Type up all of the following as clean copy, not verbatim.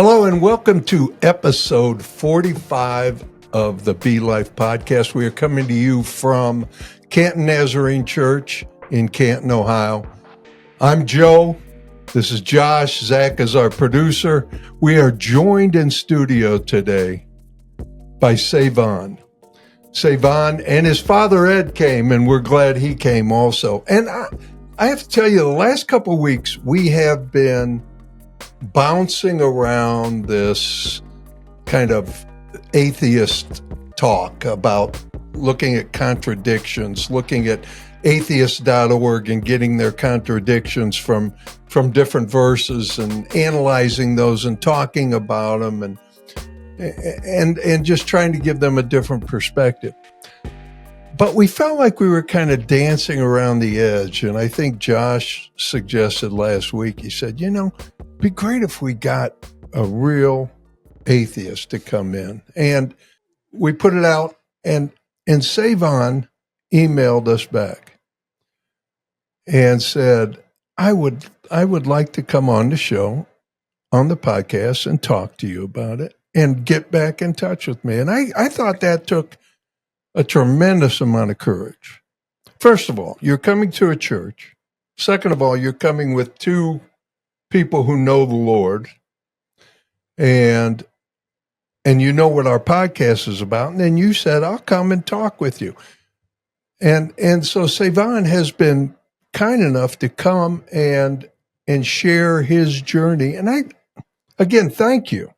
Hello and welcome to episode 45 of the Be Life podcast. We are coming to you from Canton Nazarene Church in Canton, Ohio. I'm Joe. This is Josh. Zach is our producer. We are joined in studio today by Savon. Savon and his father Ed came, and we're glad he came also. And I have to tell you, the last couple of weeks we have been bouncing around this kind of atheist talk about looking at contradictions, looking at atheist.org and getting their contradictions from different verses and analyzing those and talking about them and just trying to give them a different perspective. But we felt like we were kind of dancing around the edge. And I think Josh suggested last week, he said, it'd be great if we got a real atheist to come in. And we put it out, and Savon emailed us back and said, I would like to come on the show, on the podcast, and talk to you about it and get back in touch with me. And I thought that took a tremendous amount of courage. First of all, you're coming to a church. Second of all, you're coming with two people who know the Lord, and you know what our podcast is about. And then you said, I'll come and talk with you. And so Savon has been kind enough to come and share his journey. And again, thank you.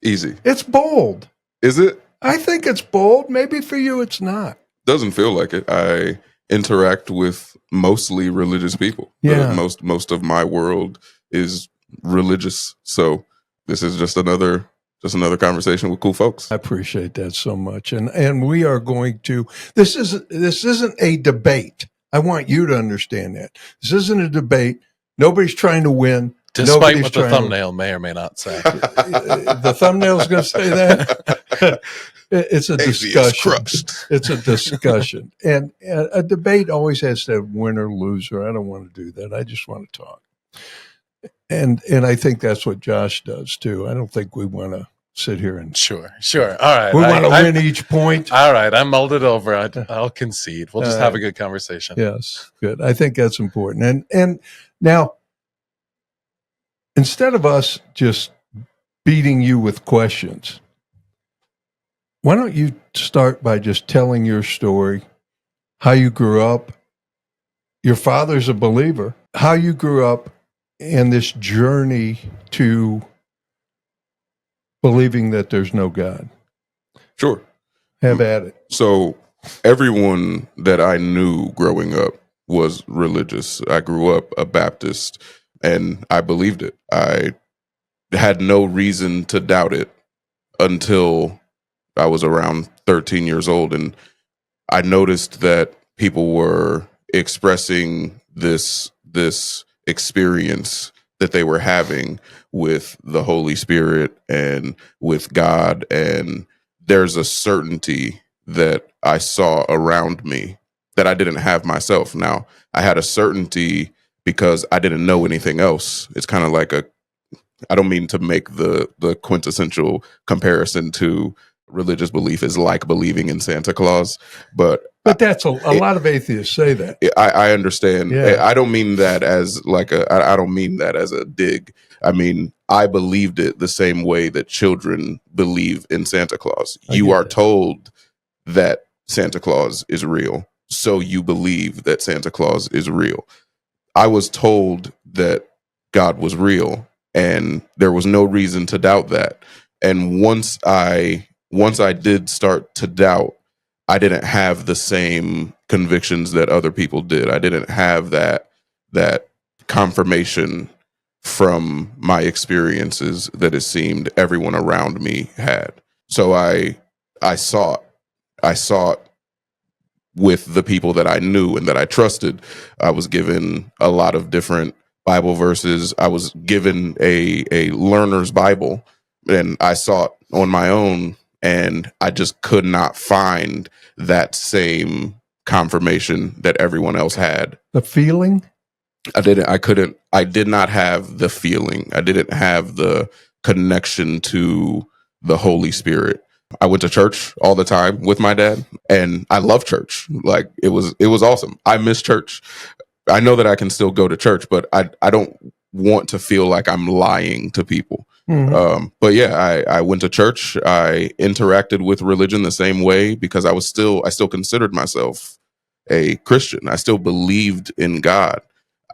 Easy. It's bold. Is it? I think it's bold. Maybe for you it's not. Doesn't feel like it. I interact with mostly religious people. Yeah. Most of my world is religious. So this is just another conversation with cool folks. I appreciate that so much. And we are going to, this isn't a debate. I want you to understand that. This isn't a debate. Nobody's trying to win. Despite what the thumbnail may or may not say. The thumbnail's going to say that. It's a discussion. It's a discussion. And a debate always has to have winner, loser. I don't want to do that. I just want to talk. And I think that's what Josh does too. I don't think we want to sit here and Sure. All right. We want to win each point. All right. I mulled it over. I'll concede. We'll just have a good conversation. Yes. Good. I think that's important. And now, instead of us just beating you with questions, why don't you start by just telling your story, how you grew up? Your father's a believer. How you grew up and this journey to believing that there's no God. Sure. Have at it. So everyone that I knew growing up was religious. I grew up a Baptist and I believed it. I had no reason to doubt it until I was around 13 years old. And I noticed that people were expressing this experience that they were having with the Holy Spirit and with God. And there's a certainty that I saw around me that I didn't have myself. Now, I had a certainty because I didn't know anything else. It's kind of like I don't mean to make the quintessential comparison to religious belief is like believing in Santa Claus, but that's a lot of atheists say that. I understand. Yeah. I don't mean that as I don't mean that as a dig. I mean, I believed it the same way that children believe in Santa Claus. You are told that Santa Claus is real, so you believe that Santa Claus is real. I was told that God was real, and there was no reason to doubt that. And once I did start to doubt, I didn't have the same convictions that other people did. I didn't have that confirmation from my experiences that it seemed everyone around me had. So I sought with the people that I knew and that I trusted. I was given a lot of different Bible verses. I was given a learner's Bible, and I sought on my own, and I just could not find that same confirmation that everyone else had. The feeling? I did not have the feeling. I didn't have the connection to the Holy Spirit. I went to church all the time with my dad, and I love church. Like it was awesome. I miss church. I know that I can still go to church, but I don't want to feel like I'm lying to people. Mm-hmm. But yeah, I went to church. I interacted with religion the same way because I still considered myself a Christian. I still believed in God.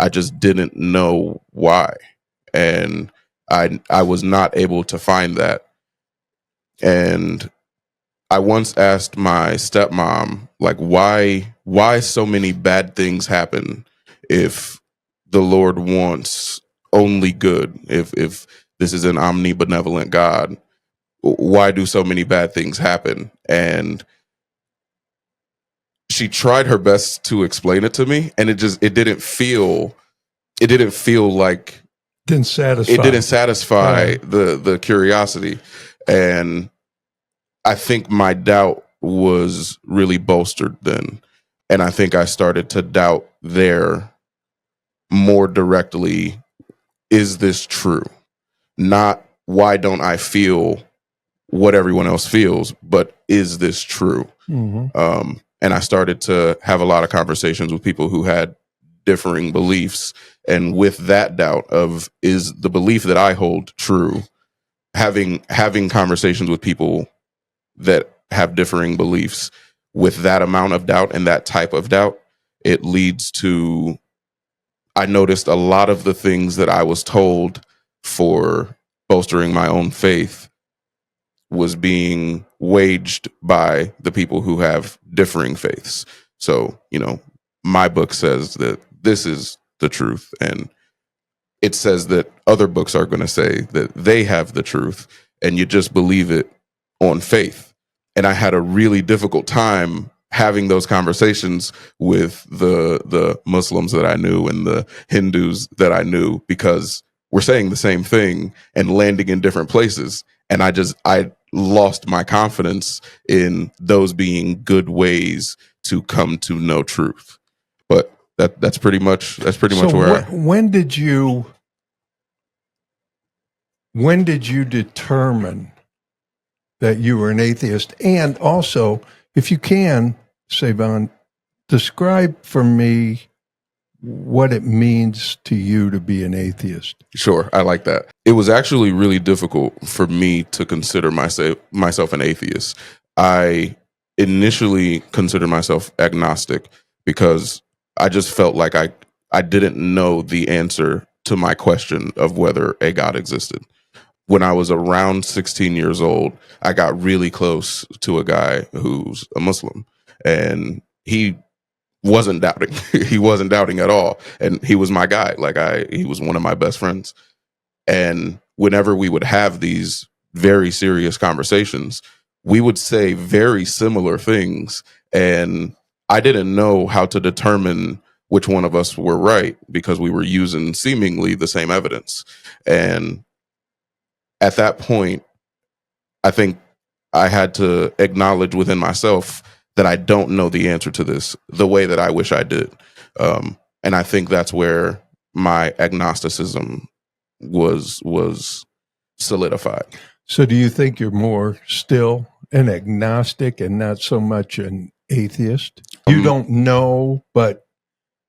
I just didn't know why. And I was not able to find that. And I once asked my stepmom, like, why so many bad things happen if the Lord wants only good? If this is an omnibenevolent God, why do so many bad things happen? And she tried her best to explain it to me, and it didn't feel like Didn't satisfy. it didn't satisfy Yeah. the curiosity. And I think my doubt was really bolstered then. And I think I started to doubt there more directly. Is this true? Not why don't I feel what everyone else feels, but is this true? Mm-hmm. And I started to have a lot of conversations with people who had differing beliefs. And with that doubt of, is the belief that I hold true, having conversations with people that have differing beliefs with that amount of doubt and that type of doubt, it leads to, I noticed a lot of the things that I was told for bolstering my own faith was being waged by the people who have differing faiths. So, my book says that this is the truth, and it says that other books are going to say that they have the truth, and you just believe it on faith. And I had a really difficult time having those conversations with the Muslims that I knew and the Hindus that I knew, because we're saying the same thing and landing in different places. And I lost my confidence in those being good ways to come to know truth. But that's pretty much where when did you determine that you were an atheist? And also, if you can, Savon, describe for me what it means to you to be an atheist. Sure, I like that. It was actually really difficult for me to consider myself an atheist. I initially considered myself agnostic because I just felt like I didn't know the answer to my question of whether a God existed. When I was around 16 years old, I got really close to a guy who's a Muslim, and he wasn't doubting. He wasn't doubting at all. And he was my guy. He was one of my best friends. And whenever we would have these very serious conversations, we would say very similar things. And I didn't know how to determine which one of us were right because we were using seemingly the same evidence. And at that point, I think I had to acknowledge within myself that I don't know the answer to this the way that I wish I did. And I think that's where my agnosticism was solidified. So do you think you're more still an agnostic and not so much an atheist? You don't know, but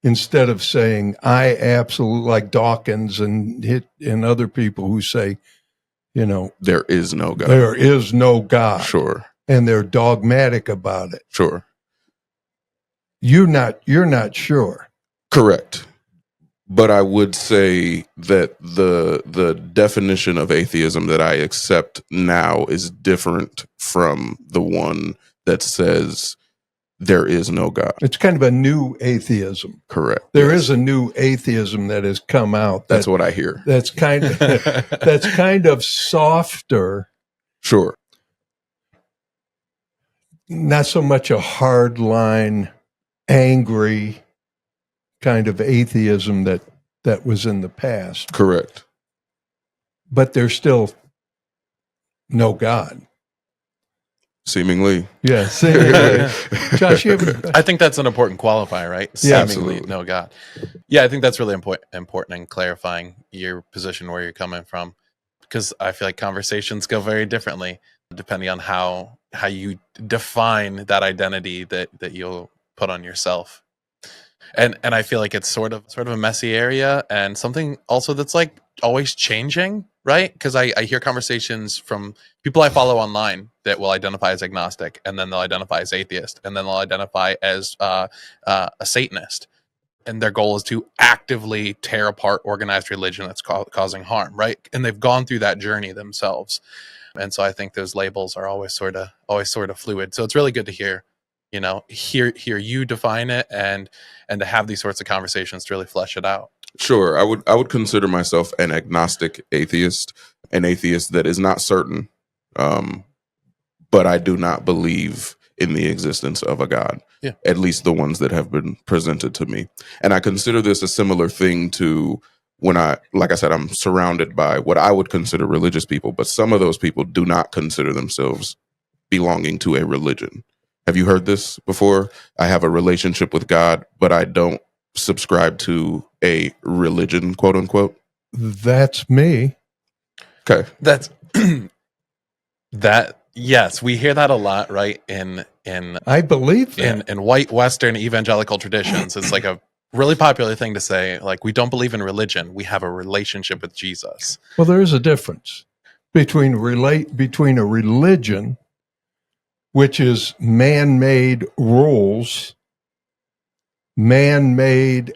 instead of saying I absolutely, like Dawkins and other people who say, there is no God. There is no God. Sure. And they're dogmatic about it. Sure. You're not sure. Correct. But I would say that the definition of atheism that I accept now is different from the one that says there is no God. It's kind of a new atheism. Correct. There is a new atheism that has come out. That's what I hear. That's kind of softer. Sure. Not so much a hard line, angry kind of atheism that was in the past. Correct. But there's still no God. Seemingly. Yeah, seemingly. Josh, I think that's an important qualifier, right? Yeah, Seemingly absolutely. no God. Yeah, I think that's really important in clarifying your position, where you're coming from. because I feel like conversations go very differently depending on how you define that identity that you'll put on yourself. And I feel like it's sort of a messy area, and something also that's like always changing, right? Because I hear conversations from people I follow online that will identify as agnostic, and then they'll identify as atheist, and then they'll identify as a Satanist, and their goal is to actively tear apart organized religion that's causing harm, right? And they've gone through that journey themselves, and so I think those labels are always sort of fluid. So it's really good to hear you define it, and to have these sorts of conversations to really flesh it out. Sure, I would consider myself an agnostic atheist, an atheist that is not certain, but I do not believe in the existence of a God. Yeah. At least the ones that have been presented to me. And I consider this a similar thing to when like I said, I'm surrounded by what I would consider religious people, but some of those people do not consider themselves belonging to a religion. Have you heard this before? I have a relationship with God, but I don't subscribe to a religion, quote unquote. That's me. Okay. That's that. Yes, we hear that a lot, right? In I believe that. in white Western evangelical traditions, it's like a really popular thing to say. Like, we don't believe in religion; we have a relationship with Jesus. Well, there is a difference between a religion, which is man-made rules, man-made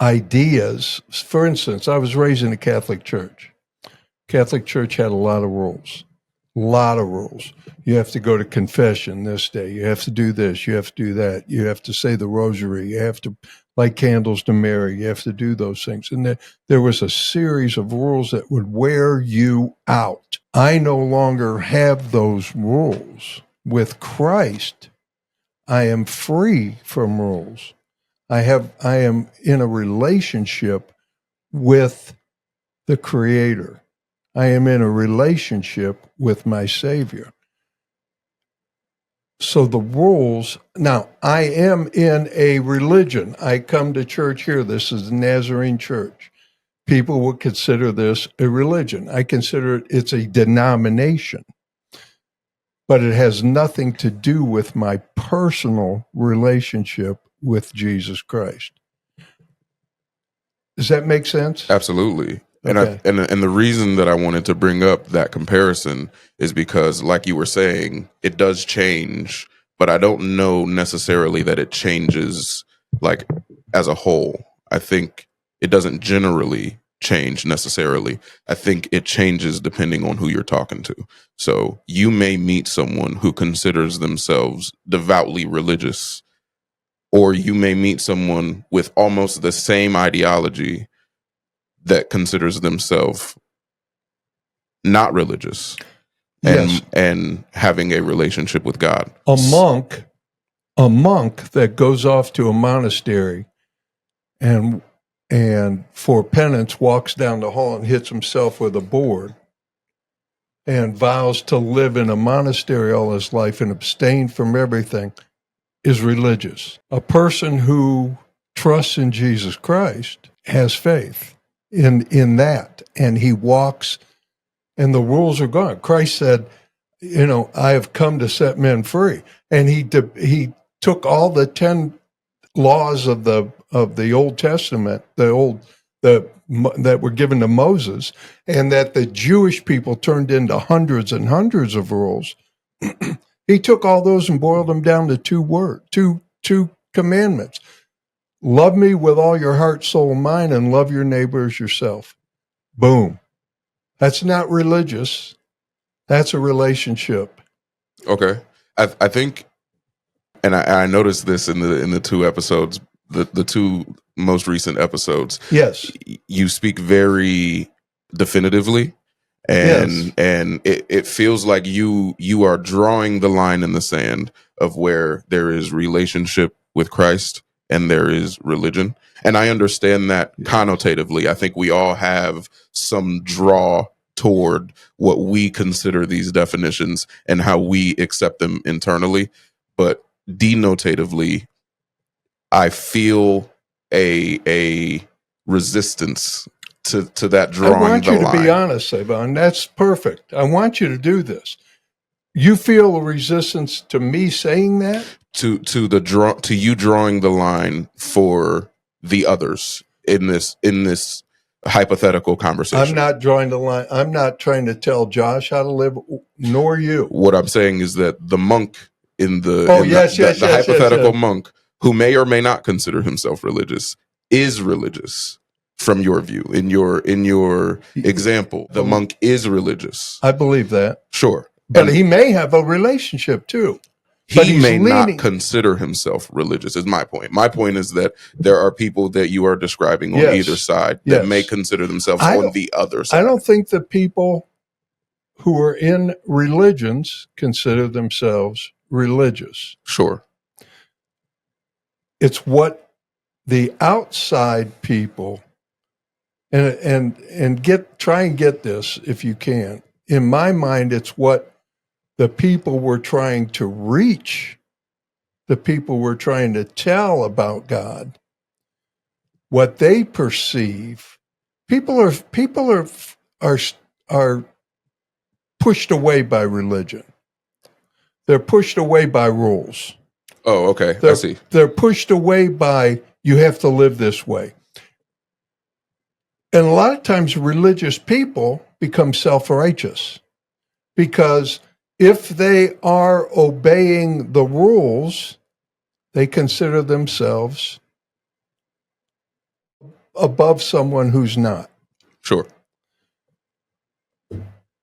ideas. For instance, I was raised in a Catholic church. Catholic church had a lot of rules. You have to go to confession this day. You have to do this. You have to do that. You have to say the rosary. You have to light candles to Mary. You have to do those things. And there was a series of rules that would wear you out. I no longer have those rules. With Christ, I am free from rules. I am in a relationship with the Creator. I am in a relationship with my Savior. So the rules, now I am in a religion. I come to church here. This is the Nazarene church. People would consider this a religion. I consider it's a denomination. But it has nothing to do with my personal relationship with Jesus Christ. Does that make sense? Absolutely. Okay. And the reason that I wanted to bring up that comparison is because, like you were saying, it does change, but I don't know necessarily that it changes like as a whole. I think it doesn't generally change necessarily. I think it changes depending on who you're talking to. So you may meet someone who considers themselves devoutly religious, or you may meet someone with almost the same ideology that considers themselves not religious and having a relationship with God. A monk that goes off to a monastery and for penance walks down the hall and hits himself with a board and vows to live in a monastery all his life and abstain from everything is religious. A person who trusts in Jesus Christ has faith in that, and he walks, and the rules are gone. Christ said, I have come to set men free, and he took all the 10 laws of the Old Testament, that were given to Moses, and that the Jewish people turned into hundreds and hundreds of rules. He took all those and boiled them down to two commandments. Love me with all your heart, soul, and mind, and love your neighbor as yourself. Boom. That's not religious. That's a relationship. Okay. I think, and I noticed this in the two episodes, the two most recent episodes. Yes. You speak very definitively, and it feels like you are drawing the line in the sand of where there is relationship with Christ and there is religion. And I understand that connotatively. I think we all have some draw toward what we consider these definitions and how we accept them internally. But denotatively, I feel a resistance to that I drawing want the you to line. be honest, Savon. That's perfect. I want you to do this. You feel a resistance to me saying that? To you drawing the line for the others in this hypothetical conversation. I'm not drawing the line. I'm not trying to tell Josh how to live, nor you. What I'm saying is that the monk the hypothetical monk who may or may not consider himself religious is religious from your view. In your example, the monk is religious. I believe that. Sure. But he may have a relationship too. He may not consider himself religious, is my point. My point is that there are people that you are describing on either side that may consider themselves on the other side. I don't think the people who are in religions consider themselves religious. Sure. It's what the outside people, and try and get this if you can. In my mind, it's what the people we're trying to reach, the people we're trying to tell about God, what they perceive. People are pushed away by religion. They're pushed away by rules. Oh, okay. I see. They're pushed away by, you have to live this way. And a lot of times religious people become self-righteous because if they are obeying the rules, they consider themselves above someone who's not. Sure.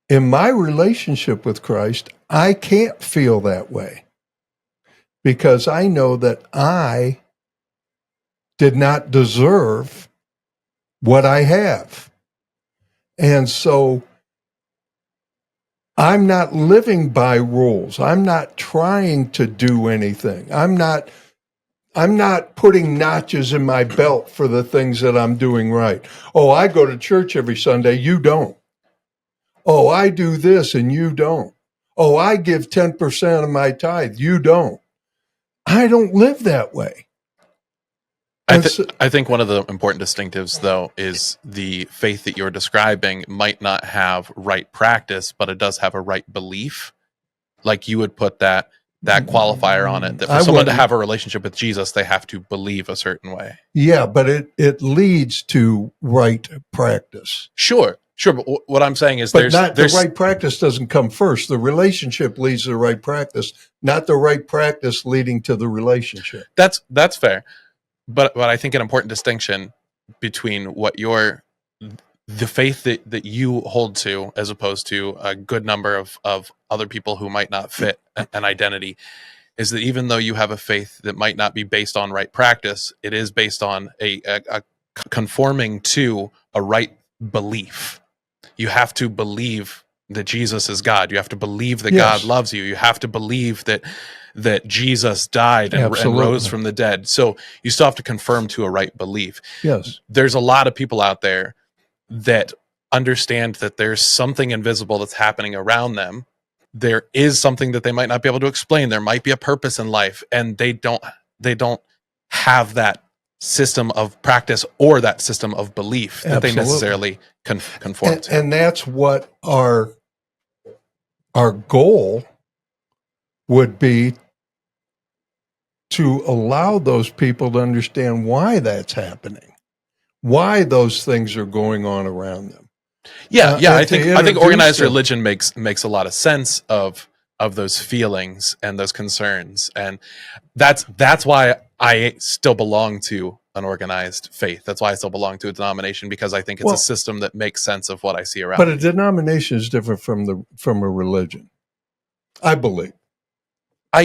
In my relationship with Christ, I can't feel that way because I know that I did not deserve what I have. And so I'm not living by rules. I'm not trying to do anything. I'm not putting notches in my belt for the things that I'm doing right. Oh, I go to church every Sunday. You don't. Oh, I do this and you don't. Oh, I give 10% of my tithe. You don't. I don't live that way. I think one of the important distinctives, though, is the faith that you're describing might not have right practice, but it does have a right belief. Like you would put that qualifier on it, that for someone to have a relationship with Jesus, they have to believe a certain way. Yeah, but it leads to right practice. Sure. But what I'm saying is the right practice doesn't come first. The relationship leads to the right practice, not the right practice leading to the relationship. That's fair. But I think an important distinction between what the faith that you hold to as opposed to a good number of other people who might not fit an identity is that even though you have a faith that might not be based on right practice, it is based on a conforming to a right belief. You have to believe that Jesus is God. You have to believe that God loves you. You have to believe that Jesus died and rose from the dead. So you still have to confirm to a right belief. Yes. There's a lot of people out there that understand that there's something invisible that's happening around them. There is something that they might not be able to explain. There might be a purpose in life, and they don't have that system of practice or that system of belief that they necessarily conform to. And that's what our goal would be, to allow those people to understand why that's happening, why those things are going on around them. I think organized religion makes a lot of sense of those feelings and those concerns, and that's why I still belong to an organized faith. That's why I still belong to a denomination, because I think it's a system that makes sense of what I see around. But a denomination is different from a religion, I believe. You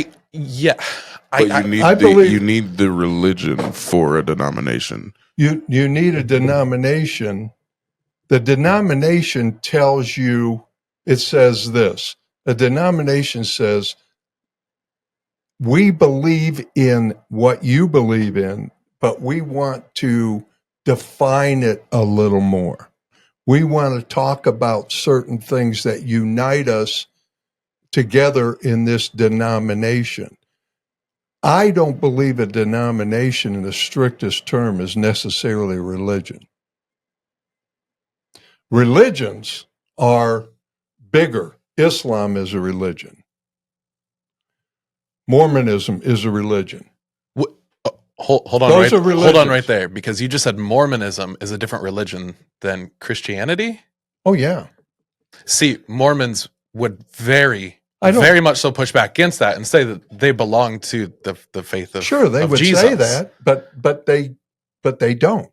need the religion for a denomination. You need a denomination. The denomination tells you, it says this. A denomination says, we believe in what you believe in, but we want to define it a little more. We want to talk about certain things that unite us together in this denomination. I don't believe a denomination in the strictest term is necessarily a religion. Religions are bigger. Islam is a religion. Mormonism is a religion. Hold on, Those right? are Hold on religions. right there, because you just said Mormonism is a different religion than Christianity. Oh, yeah. See, Mormons would very I don't- very much so push back against that and say that they belong to the faith of Sure, they of would Jesus. say that, but they don't.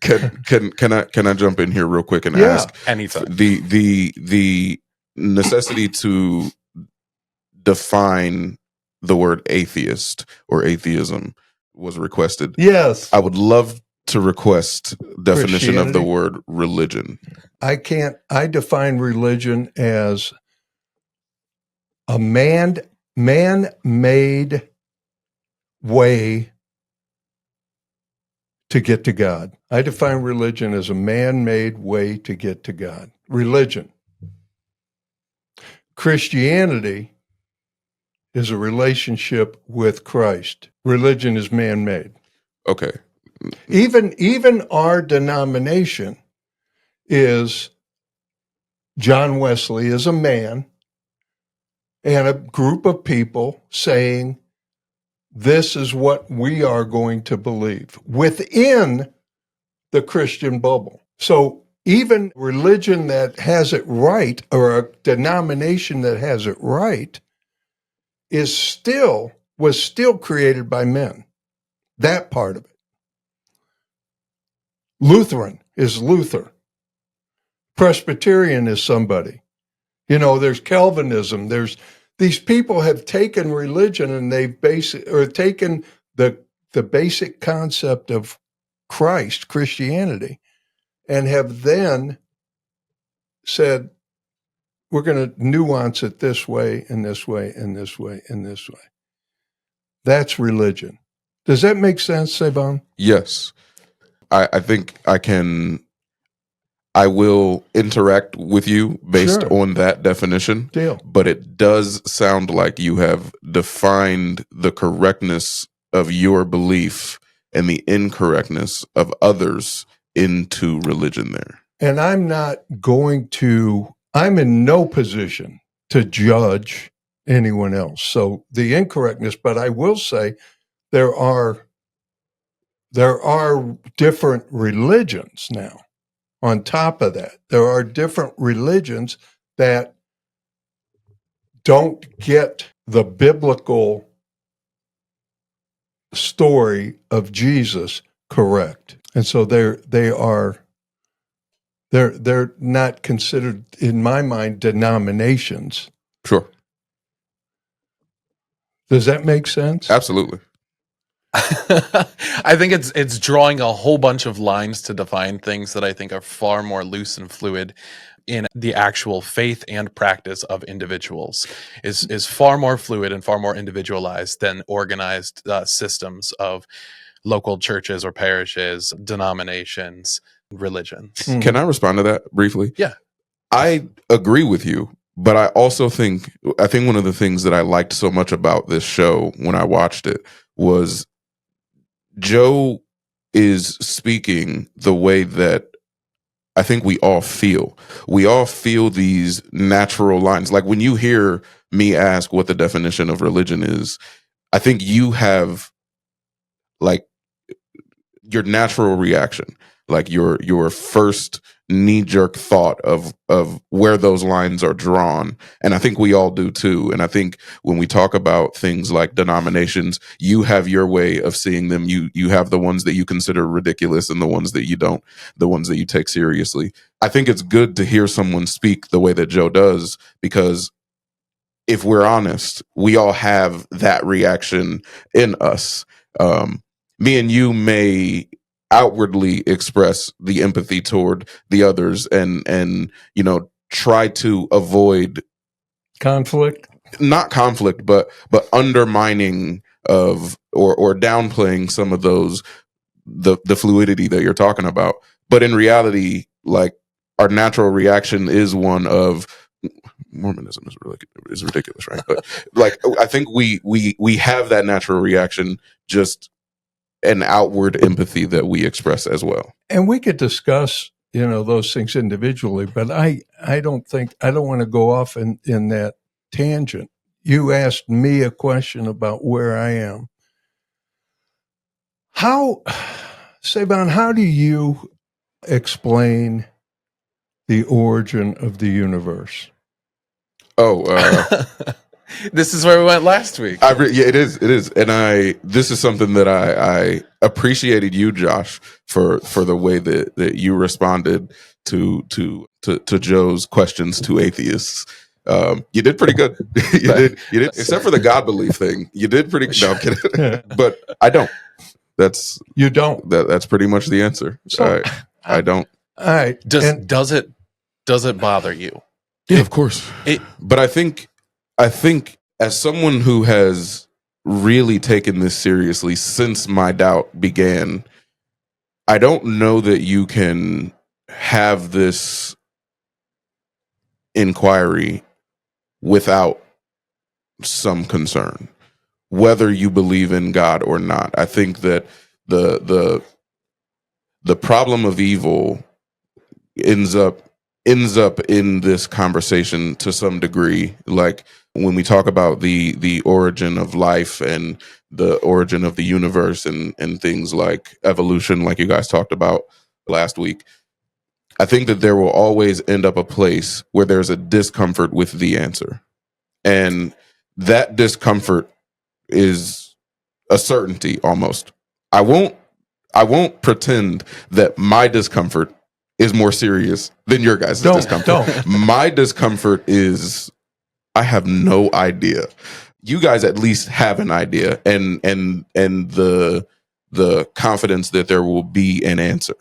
Can I jump in here real quick and Yeah. ask Anytime. the necessity to define the word atheist or atheism was requested. Yes. I would love to request definition of the Christianity? word religion. I define religion as a man-made way to get to God. I define religion as a man-made way to get to God. Religion. Christianity is a relationship with Christ. Religion is man-made. Okay. Even our denomination is John Wesley is a man and a group of people saying, this is what we are going to believe within the Christian bubble. So even religion that has it right, or a denomination that has it right, was still created by men. That part of it. Lutheran is Luther. Presbyterian is somebody. There's Calvinism. There's these people have taken religion and they've taken the basic concept of Christ, Christianity, and have then said, we're going to nuance it this way and this way and this way and this way. That's religion. Does that make sense, Savon? Yes. I think I will interact with you based Sure. on that definition. Deal. But it does sound like you have defined the correctness of your belief and the incorrectness of others into religion there. And I'm in no position to judge anyone else. So the incorrectness, but I will say there are different religions now. On top of that, there are different religions that don't get the biblical story of Jesus correct. And so they're not considered, in my mind, denominations. Sure. Does that make sense? Absolutely. I think it's drawing a whole bunch of lines to define things that I think are far more loose and fluid in the actual faith and practice of individuals is far more fluid and far more individualized than organized systems of local churches or parishes, denominations, religions. Can I respond to that briefly? Yeah. I agree with you, but I also think one of the things that I liked so much about this show when I watched it was Joe is speaking the way that I think we all feel. We all feel these natural lines. Like when you hear me ask what the definition of religion is, I think you have like your natural reaction, like your first knee-jerk thought of where those lines are drawn. And I think we all do too. And I think when we talk about things like denominations, you have your way of seeing them. You have the ones that you consider ridiculous and the ones that you don't, the ones that you take seriously. I think it's good to hear someone speak the way that Joe does, because if we're honest, we all have that reaction in us. Me and you may outwardly express the empathy toward the others and try to avoid not conflict, but undermining of or downplaying some of those the fluidity that you're talking about. But in reality, like, our natural reaction is one of Mormonism is ridiculous, right? But like, I think we have that natural reaction, just an outward empathy that we express as well. And we could discuss those things individually, but I don't want to go off in that tangent. You asked me a question about where I am. Savon, how do you explain the origin of the universe? This is where we went last week. Yeah, it is. And this is something that I appreciated you, Josh, for the way that you responded to Joe's questions to atheists. You did pretty good. You did, except for the God belief thing. You did pretty good. No, I'm kidding. But I don't. You don't. That's pretty much the answer. So, I don't. All right. Does it bother you? Yeah, of course. But I think as someone who has really taken this seriously since my doubt began, I don't know that you can have this inquiry without some concern, whether you believe in God or not. I think that the problem of evil ends up in this conversation to some degree. Like when we talk about the origin of life and the origin of the universe and things like evolution, like you guys talked about last week, I think that there will always end up a place where there's a discomfort with the answer. And that discomfort is a certainty almost. I won't pretend that my discomfort is more serious than your guys' discomfort. Don't. My discomfort is I have no idea. You guys at least have an idea and the confidence that there will be an answer.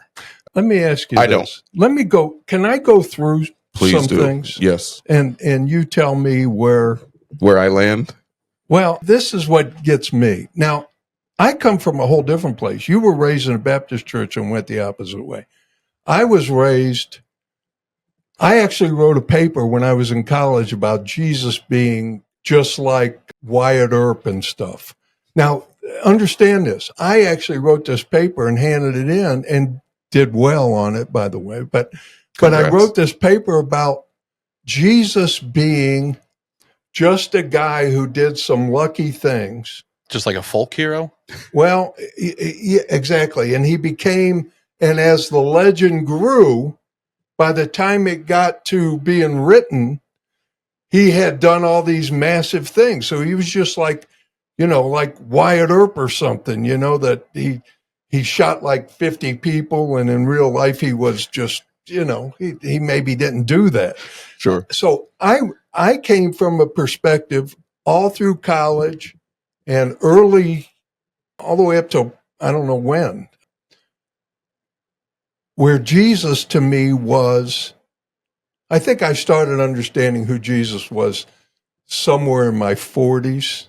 Let me ask you I this. Let me go. Can I go through Please some do. things? Yes. And you tell me where I land? Well, this is what gets me. Now, I come from a whole different place. You were raised in a Baptist church and went the opposite way. I actually wrote a paper when I was in college about Jesus being just like Wyatt Earp and stuff. Now, understand this. I actually wrote this paper and handed it in and did well on it, by the way. But I wrote this paper about Jesus being just a guy who did some lucky things. Just like a folk hero? Well, yeah, exactly. And he became, and as the legend grew, by the time it got to being written, he had done all these massive things. So he was just like, like Wyatt Earp or something, that he shot like 50 people. And in real life, he was just, he maybe didn't do that. Sure. So I came from a perspective all through college and early, all the way up to, I don't know when, where Jesus to me was, I think I started understanding who Jesus was somewhere in my 40s.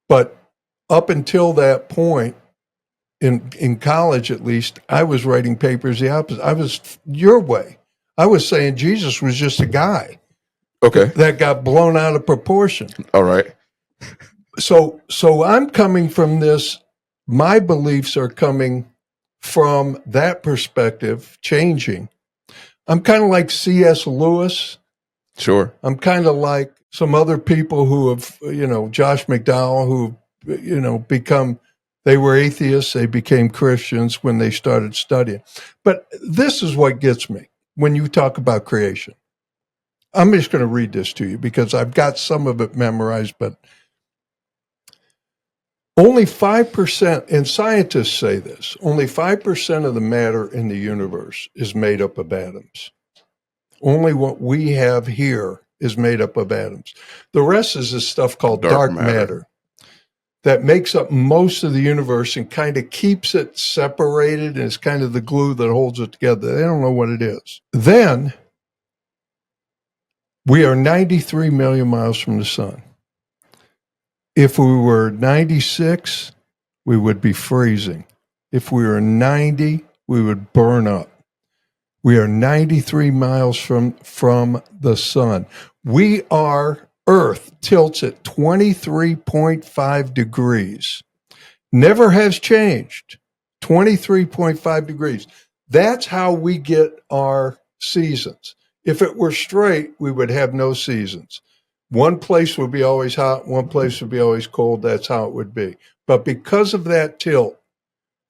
But up until that point, in college at least, I was writing papers the opposite. I was your way. I was saying Jesus was just a guy. Okay. That got blown out of proportion. All right. So I'm coming from this, my beliefs are coming from that perspective, changing. I'm kind of like C.S. Lewis. Sure. I'm kind of like some other people who have, Josh McDowell, who, they were atheists, they became Christians when they started studying. But this is what gets me when you talk about creation. I'm just going to read this to you because I've got some of it memorized, but only 5%, and scientists say this, only 5% of the matter in the universe is made up of atoms. Only what we have here is made up of atoms. The rest is this stuff called dark matter that makes up most of the universe and kind of keeps it separated, and it's kind of the glue that holds it together. They don't know what it is. Then we are 93 million miles from the sun. If we were 96, we would be freezing. If we were 90, we would burn up. We are 93 miles from the sun. Earth tilts at 23.5 degrees. Never has changed. 23.5 degrees. That's how we get our seasons. If it were straight, we would have no seasons. One place would be always hot, one place would be always cold. That's how it would be. But because of that tilt,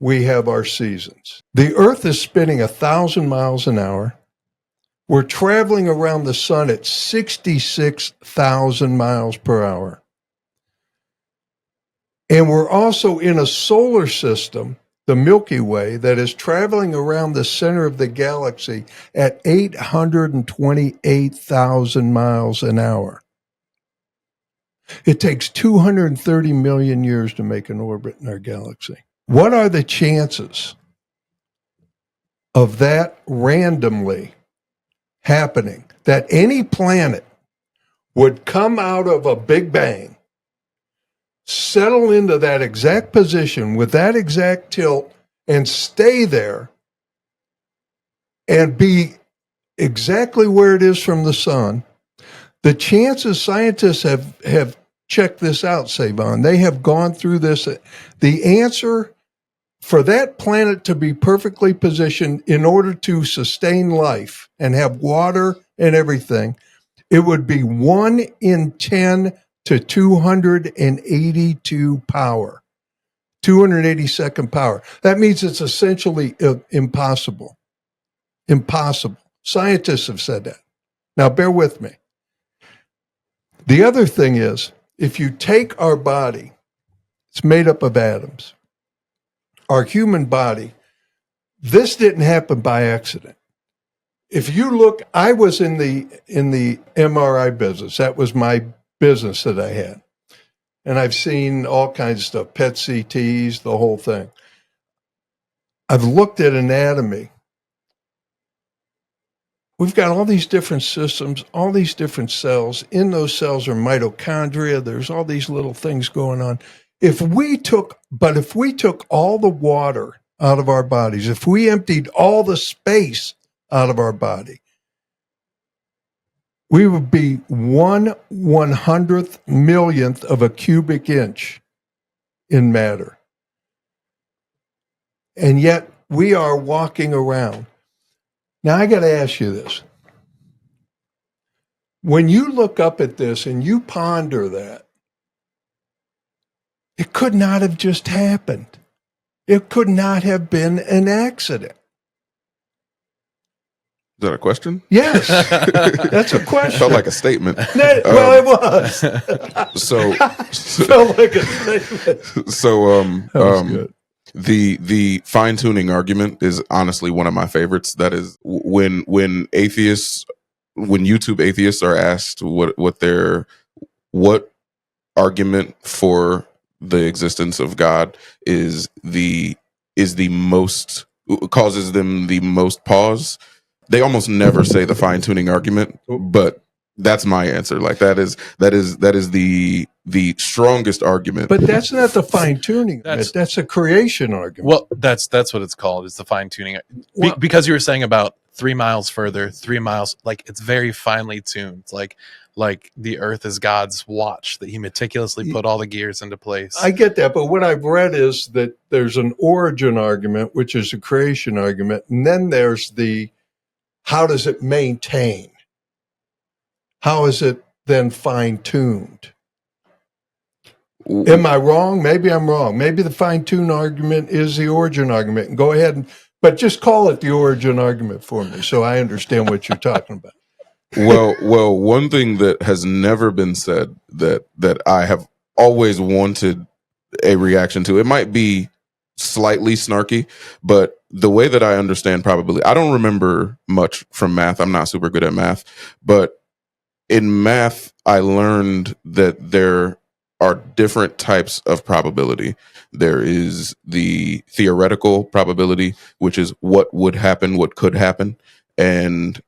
we have our seasons. The Earth is spinning 1,000 miles an hour. We're traveling around the sun at 66,000 miles per hour. And we're also in a solar system, the Milky Way, that is traveling around the center of the galaxy at 828,000 miles an hour. It takes 230 million years to make an orbit in our galaxy. What are the chances of that randomly happening, that any planet would come out of a Big Bang, settle into that exact position with that exact tilt, and stay there and be exactly where it is from the sun? The chances, scientists have checked this out, Savon. They have gone through this. The answer for that planet to be perfectly positioned in order to sustain life and have water and everything, it would be 1 in 10 to 282 power, 282nd power. That means it's essentially impossible. Impossible. Scientists have said that. Now, bear with me. The other thing is, if you take our body, it's made up of atoms. Our human body, this didn't happen by accident. If you look, I was in the MRI business. That was my business that I had. And I've seen all kinds of stuff, PET CTs, the whole thing. I've looked at anatomy. We've got all these different systems, all these different cells. In those cells are mitochondria. There's all these little things going on. If we took all the water out of our bodies, if we emptied all the space out of our body, we would be 1/100th millionth of a cubic inch in matter. And yet we are walking around. Now, I got to ask you this. When you look up at this and you ponder that, it could not have just happened. It could not have been an accident. Is that a question? Yes, that's a question. Felt like a statement. Well, it was. So Felt like a statement. So That was good. the fine tuning argument is honestly one of my favorites. That is when YouTube atheists are asked what argument for the existence of God is the most causes them the most pause. They almost never say the fine tuning argument, but that's my answer. Like that is the strongest argument. But that's not the fine tuning. That's a creation argument. Well, that's what it's called. It's the fine tuning. Because you were saying about 3 miles further, 3 miles, like it's very finely tuned. It's like the Earth is God's watch that He meticulously put all the gears into place. I get that, but what I've read is that there's an origin argument, which is a creation argument, and then there's the how does it maintain? How is it then fine-tuned? Am I wrong? Maybe I'm wrong. Maybe the fine-tune argument is the origin argument. And go ahead but just call it the origin argument for me so I understand what you're talking about. Well, one thing that has never been said that I have always wanted a reaction to, it might be slightly snarky, but the way that I understand probability, I don't remember much from math. I'm not super good at math, but in math, I learned that there are different types of probability. There is the theoretical probability, which is what would happen, what could happen, and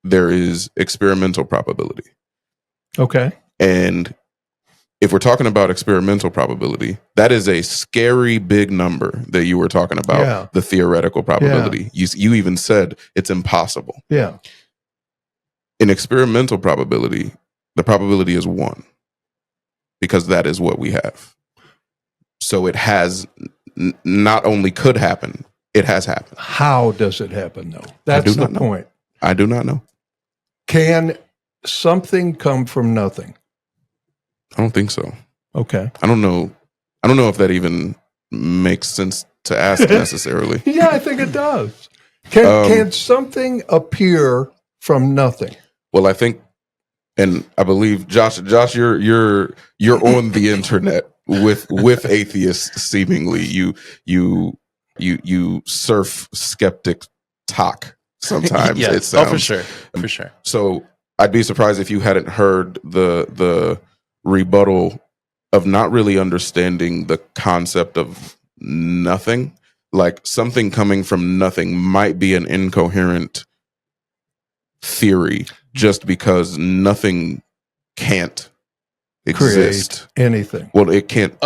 there is experimental probability. Okay. And if we're talking about experimental probability, that is a scary big number that you were talking about, Yeah. the theoretical probability. Yeah. You even said it's impossible. Yeah. In experimental probability, the probability is 1 because that is what we have. So it has not only could happen, It has happened. How does it happen, though? That's the point. I do not know. Can something come from nothing? I don't think so. Okay. I don't know if that even makes sense to ask necessarily. Yeah, I think it does. Can something appear from nothing? Well, I think, and I believe Josh, you're on the internet with atheists. Seemingly, you surf skeptic talk sometimes. Yes. It sounds, for sure. So I'd be surprised if you hadn't heard the rebuttal of not really understanding the concept of nothing. Like something coming from nothing might be an incoherent theory just because nothing can't exist. Create anything. Well, it can't.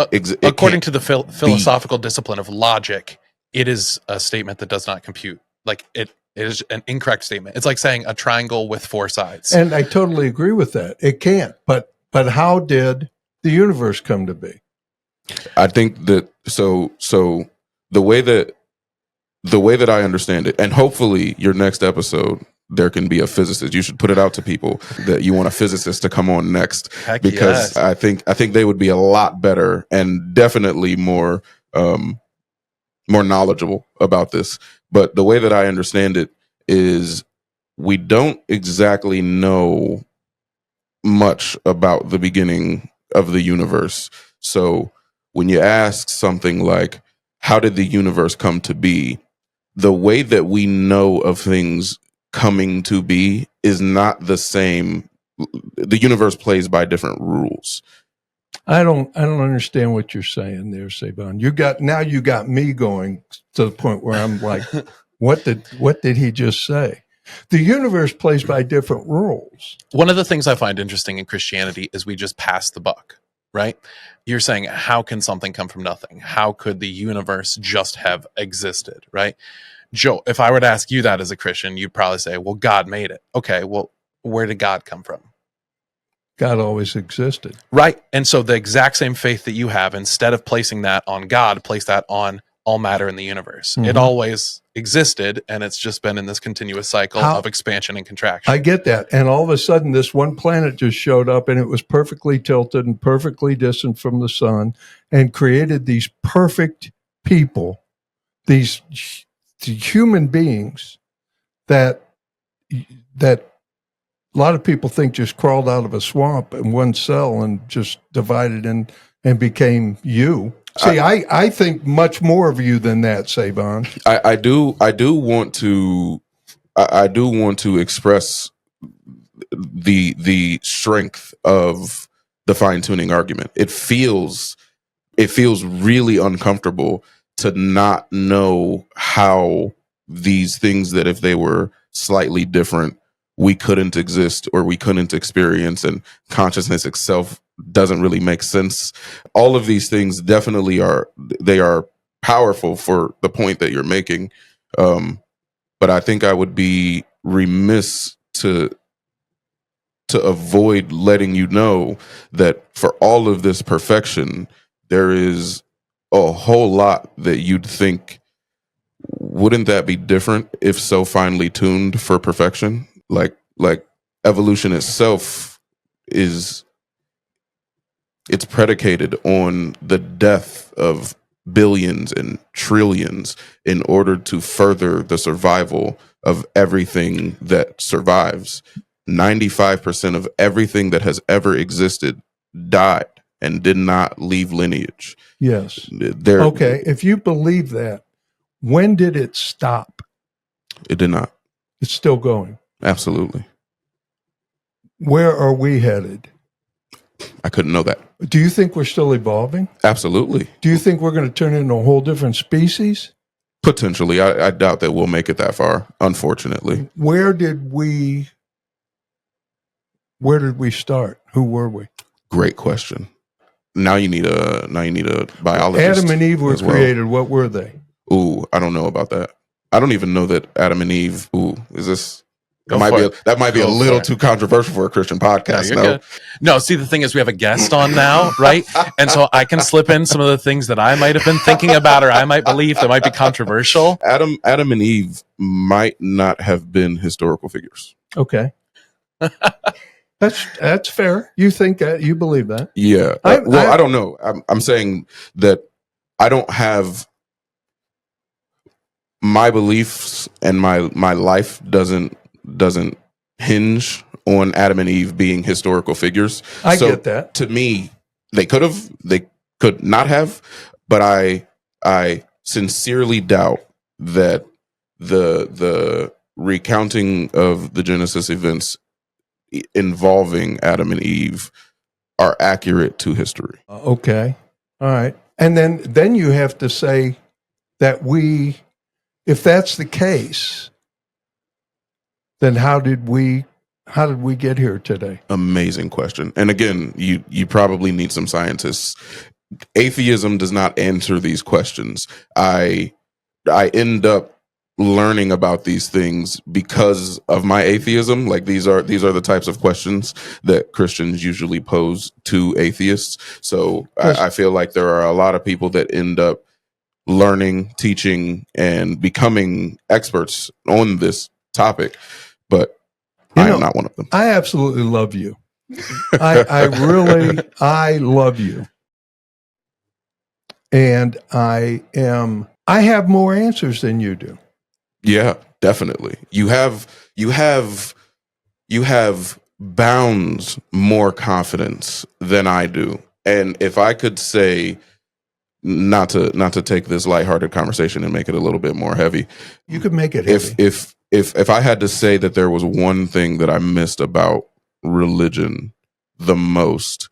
According to the philosophical discipline of logic, it is a statement that does not compute. Like it is an incorrect statement. It's like saying a triangle with four sides. And I totally agree with that. It can't. But how did the universe come to be? I think that so the way that I understand it, and hopefully your next episode there can be a physicist. You should put it out to people that you want a physicist to come on next. Heck because yes. I think they would be a lot better and definitely more knowledgeable about this. But the way that I understand it is we don't exactly know much about the beginning of the universe. So when you ask something like, how did the universe come to be? The way that we know of things coming to be is not the same. The universe plays by different rules. I don't understand what you're saying there, Savon. You got me going to the point where I'm like, what did he just say? The universe plays by different rules. One of the things I find interesting in Christianity is we just pass the buck, right? You're saying, how can something come from nothing? How could the universe just have existed, right? Joe, if I were to ask you that as a Christian, you'd probably say, well, God made it. Okay, well, where did God come from? God always existed. Right. And so the exact same faith that you have, instead of placing that on God, place that on all matter in the universe. Mm-hmm. It always existed, and it's just been in this continuous cycle of expansion and contraction. I get that. And all of a sudden, this one planet just showed up, and it was perfectly tilted and perfectly distant from the sun, and created these perfect people, these human beings that a lot of people think just crawled out of a swamp in one cell and just divided and became you. See, I think much more of you than that, Savon. I do want to express the strength of the fine-tuning argument. It feels really uncomfortable to not know how these things that if they were slightly different, we couldn't exist or we couldn't experience, and consciousness itself doesn't really make sense. All of these things definitely are powerful for the point that you're making. But I think I would be remiss to avoid letting you know that for all of this perfection, there is a whole lot that you'd think, wouldn't that be different if so finely tuned for perfection? Like evolution itself it's predicated on the death of billions and trillions in order to further the survival of everything that survives. 95% of everything that has ever existed died and did not leave lineage. Yes. Okay. If you believe that, when did it stop? It did not. It's still going. Absolutely. Where are we headed? I couldn't know that. Do you think we're still evolving? Absolutely. Do you think we're going to turn into a whole different species? Potentially. I doubt that we'll make it that far, unfortunately. Where did we start? Who were we? Great question. Now you need a biologist. Adam and Eve were created. What were they? Ooh, I don't know about that. I don't even know that Adam and Eve. Ooh, is this That might be a little too controversial for a Christian podcast. No, good. No, see, the thing is, we have a guest on now, right? And so I can slip in some of the things that I might have been thinking about, or I might believe that might be controversial. Adam and Eve might not have been historical figures. Okay. That's fair. You think that, you believe that? Yeah. I don't know. I'm saying that I don't have my beliefs, and my life doesn't hinge on Adam and Eve being historical figures. I get that. To me, they could not have, but I sincerely doubt that the recounting of the Genesis events involving Adam and Eve are accurate to history. Okay. All right. And then you have to say that if that's the case, then how did we get here today? Amazing question. And again, you probably need some scientists. Atheism does not answer these questions. I end up learning about these things because of my atheism. Like these are the types of questions that Christians usually pose to atheists. So I feel like there are a lot of people that end up learning, teaching, and becoming experts on this topic, but I am not one of them. I absolutely love you. I love you. And I have more answers than you do. Yeah, definitely. You have bounds more confidence than I do. And if I could say, not to take this lighthearted conversation and make it a little bit more heavy. You could make it heavy. If I had to say that there was one thing that I missed about religion the most,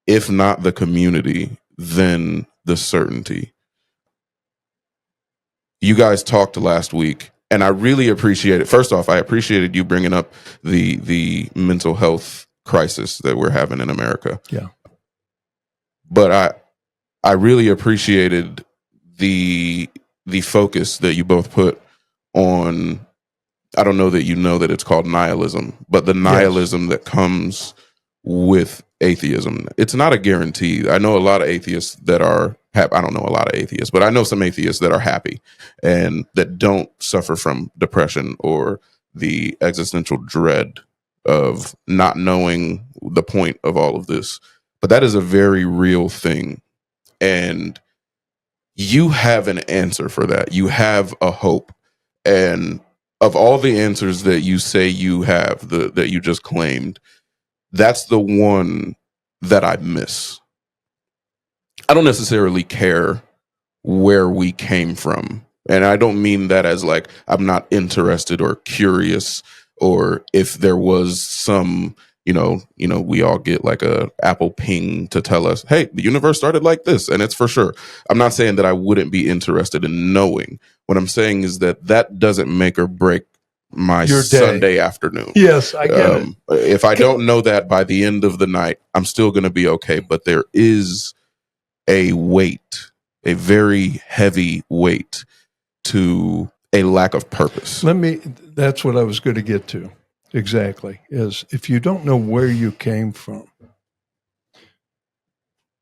if not the community, then the certainty. You guys talked last week, and I really appreciate it. First off, I appreciated you bringing up the mental health crisis that we're having in America. Yeah. But I really appreciated the focus that you both put on. I don't know that you know that it's called nihilism, but the nihilism that comes with atheism. It's not a guarantee. I know a lot of atheists that are happy. I don't know a lot of atheists, but I know some atheists that are happy and that don't suffer from depression or the existential dread of not knowing the point of all of this. But that is a very real thing. And you have an answer for that. You have a hope. And of all the answers that you say you have, that you just claimed, that's the one that I miss. I don't necessarily care where we came from. And I don't mean that as like I'm not interested or curious, or if there was some, we all get like a Apple ping to tell us, hey, the universe started like this, and it's for sure. I'm not saying that I wouldn't be interested in knowing. What I'm saying is that doesn't make or break my Sunday afternoon. Yes, I get it. If I don't know that by the end of the night, I'm still going to be okay. But there is a weight, a very heavy weight to a lack of purpose. That's what I was going to get to. Exactly. Is if you don't know where you came from,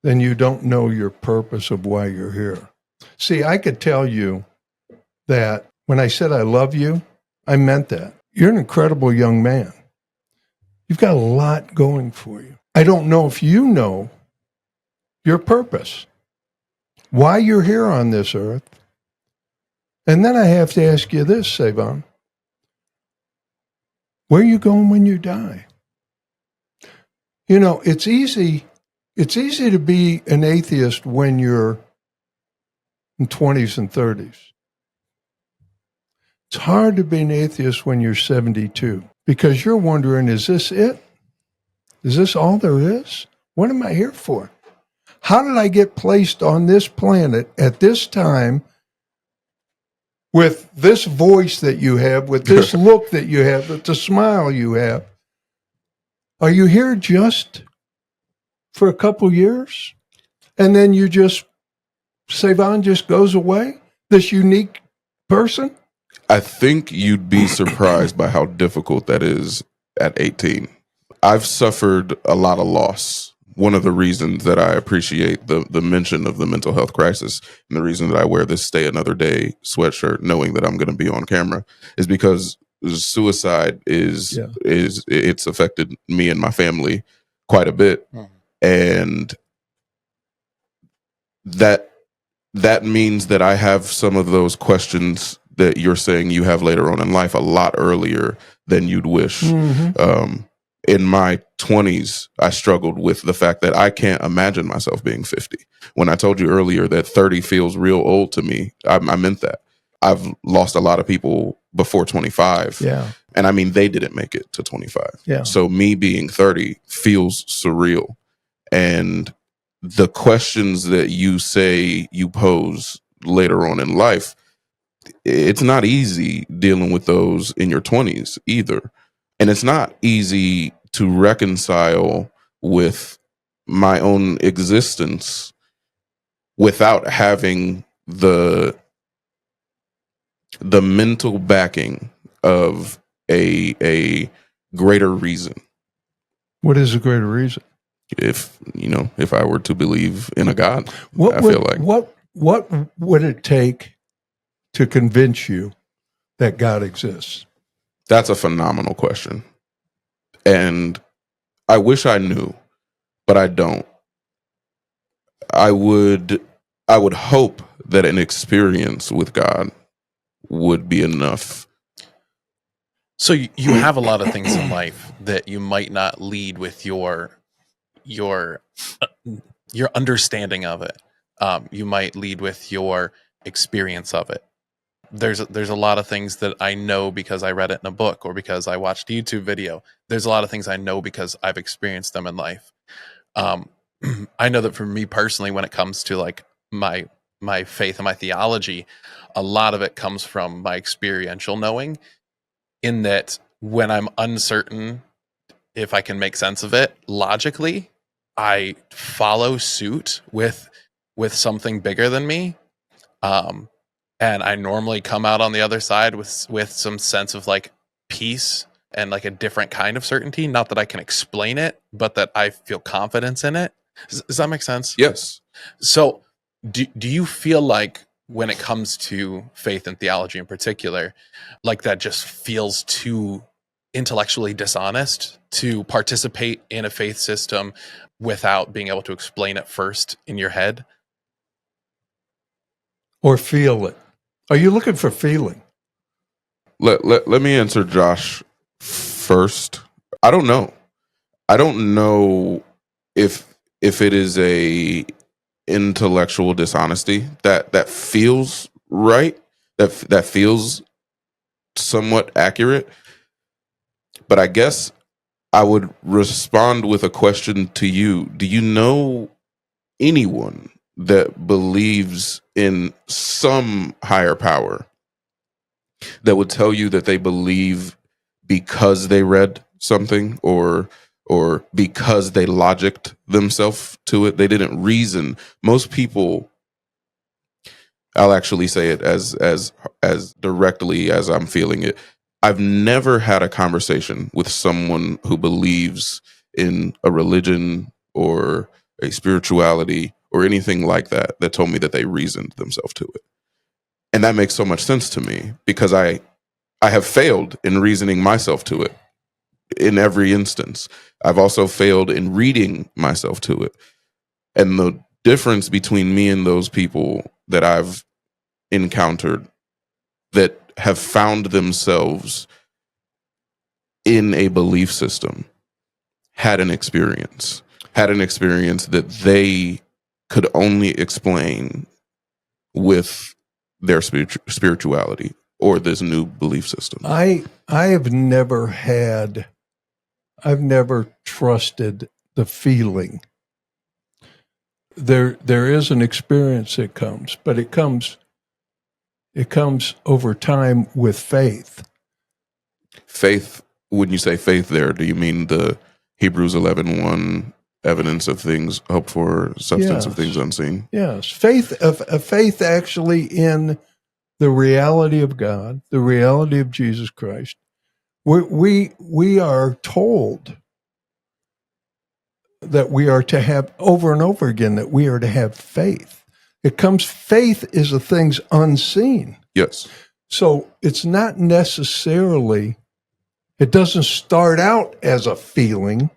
then you don't know your purpose of why you're here. See, I could tell you that when I said I love you, I meant that. You're an incredible young man. You've got a lot going for you. I don't know if you know your purpose, why you're here on this earth. And then I have to ask you this, Savon. Where are you going when you die? It's easy to be an atheist when you're in 20s and 30s. It's hard to be an atheist when you're 72 because you're wondering, is this it? Is this all there is? What am I here for? How did I get placed on this planet at this time with this voice that you have, with this look that you have, with the smile you have? Are you here just for a couple years? And then Savon just goes away? This unique person? I think you'd be surprised by how difficult that is at 18. I've suffered a lot of loss. One of the reasons that I appreciate the mention of the mental health crisis and the reason that I wear this Stay Another Day sweatshirt knowing that I'm going to be on camera is because suicide is it's affected me and my family quite a bit. And that means that I have some of those questions that you're saying you have later on in life a lot earlier than you'd wish. In my 20s, I struggled with the fact that I can't imagine myself being 50. When I told you earlier that 30 feels real old to me, I meant that. I've lost a lot of people before 25. Yeah. And I mean, they didn't make it to 25. Yeah. So me being 30 feels surreal. And the questions that you say you pose later on in life, it's not easy dealing with those in your 20s either. And it's not easy to reconcile with my own existence without having the mental backing of a greater reason. What is a greater reason? If I were to believe in a God, what would it take to convince you that God exists? That's a phenomenal question. And I wish I knew, but I don't. I would hope that an experience with God would be enough. So you have a lot of things in life that you might not lead with your understanding of it. You might lead with your experience of it. There's a lot of things that I know because I read it in a book or because I watched a YouTube video. There's a lot of things I know because I've experienced them in life. I know that for me personally, when it comes to like my faith and my theology, a lot of it comes from my experiential knowing, in that when I'm uncertain if I can make sense of it logically, I follow suit with something bigger than me. And I normally come out on the other side with some sense of like peace and like a different kind of certainty. Not that I can explain it, but that I feel confidence in it. Does that make sense? Yes. So do you feel like when it comes to faith and theology in particular, like that just feels too intellectually dishonest to participate in a faith system without being able to explain it first in your head? Or feel it? Are you looking for feeling? Let me answer Josh first. I don't know. I don't know if it is a intellectual dishonesty that feels right, that feels somewhat accurate. But I guess I would respond with a question to you. Do you know anyone that believes in some higher power that would tell you that they believe because they read something or because they logicked themselves to it? They didn't reason. Most people, I'll actually say it as directly as I'm feeling it. I've never had a conversation with someone who believes in a religion or a spirituality or anything like that told me that they reasoned themselves to it. And that makes so much sense to me because I have failed in reasoning myself to it in every instance. I've also failed in reading myself to it. And the difference between me and those people that I've encountered that have found themselves in a belief system had an experience that they could only explain with their spirituality or this new belief system. I've never trusted the feeling. There is an experience that comes, but it comes over time with faith. Faith, when you say faith there, do you mean the Hebrews 11:1 evidence of things hoped for, substance of things unseen? Yes. Faith actually in the reality of God, the reality of Jesus Christ, we are told that we are to have, over and over again, that we are to have faith. Faith is the things unseen. Yes. So it's not necessarily, it doesn't start out as a feeling.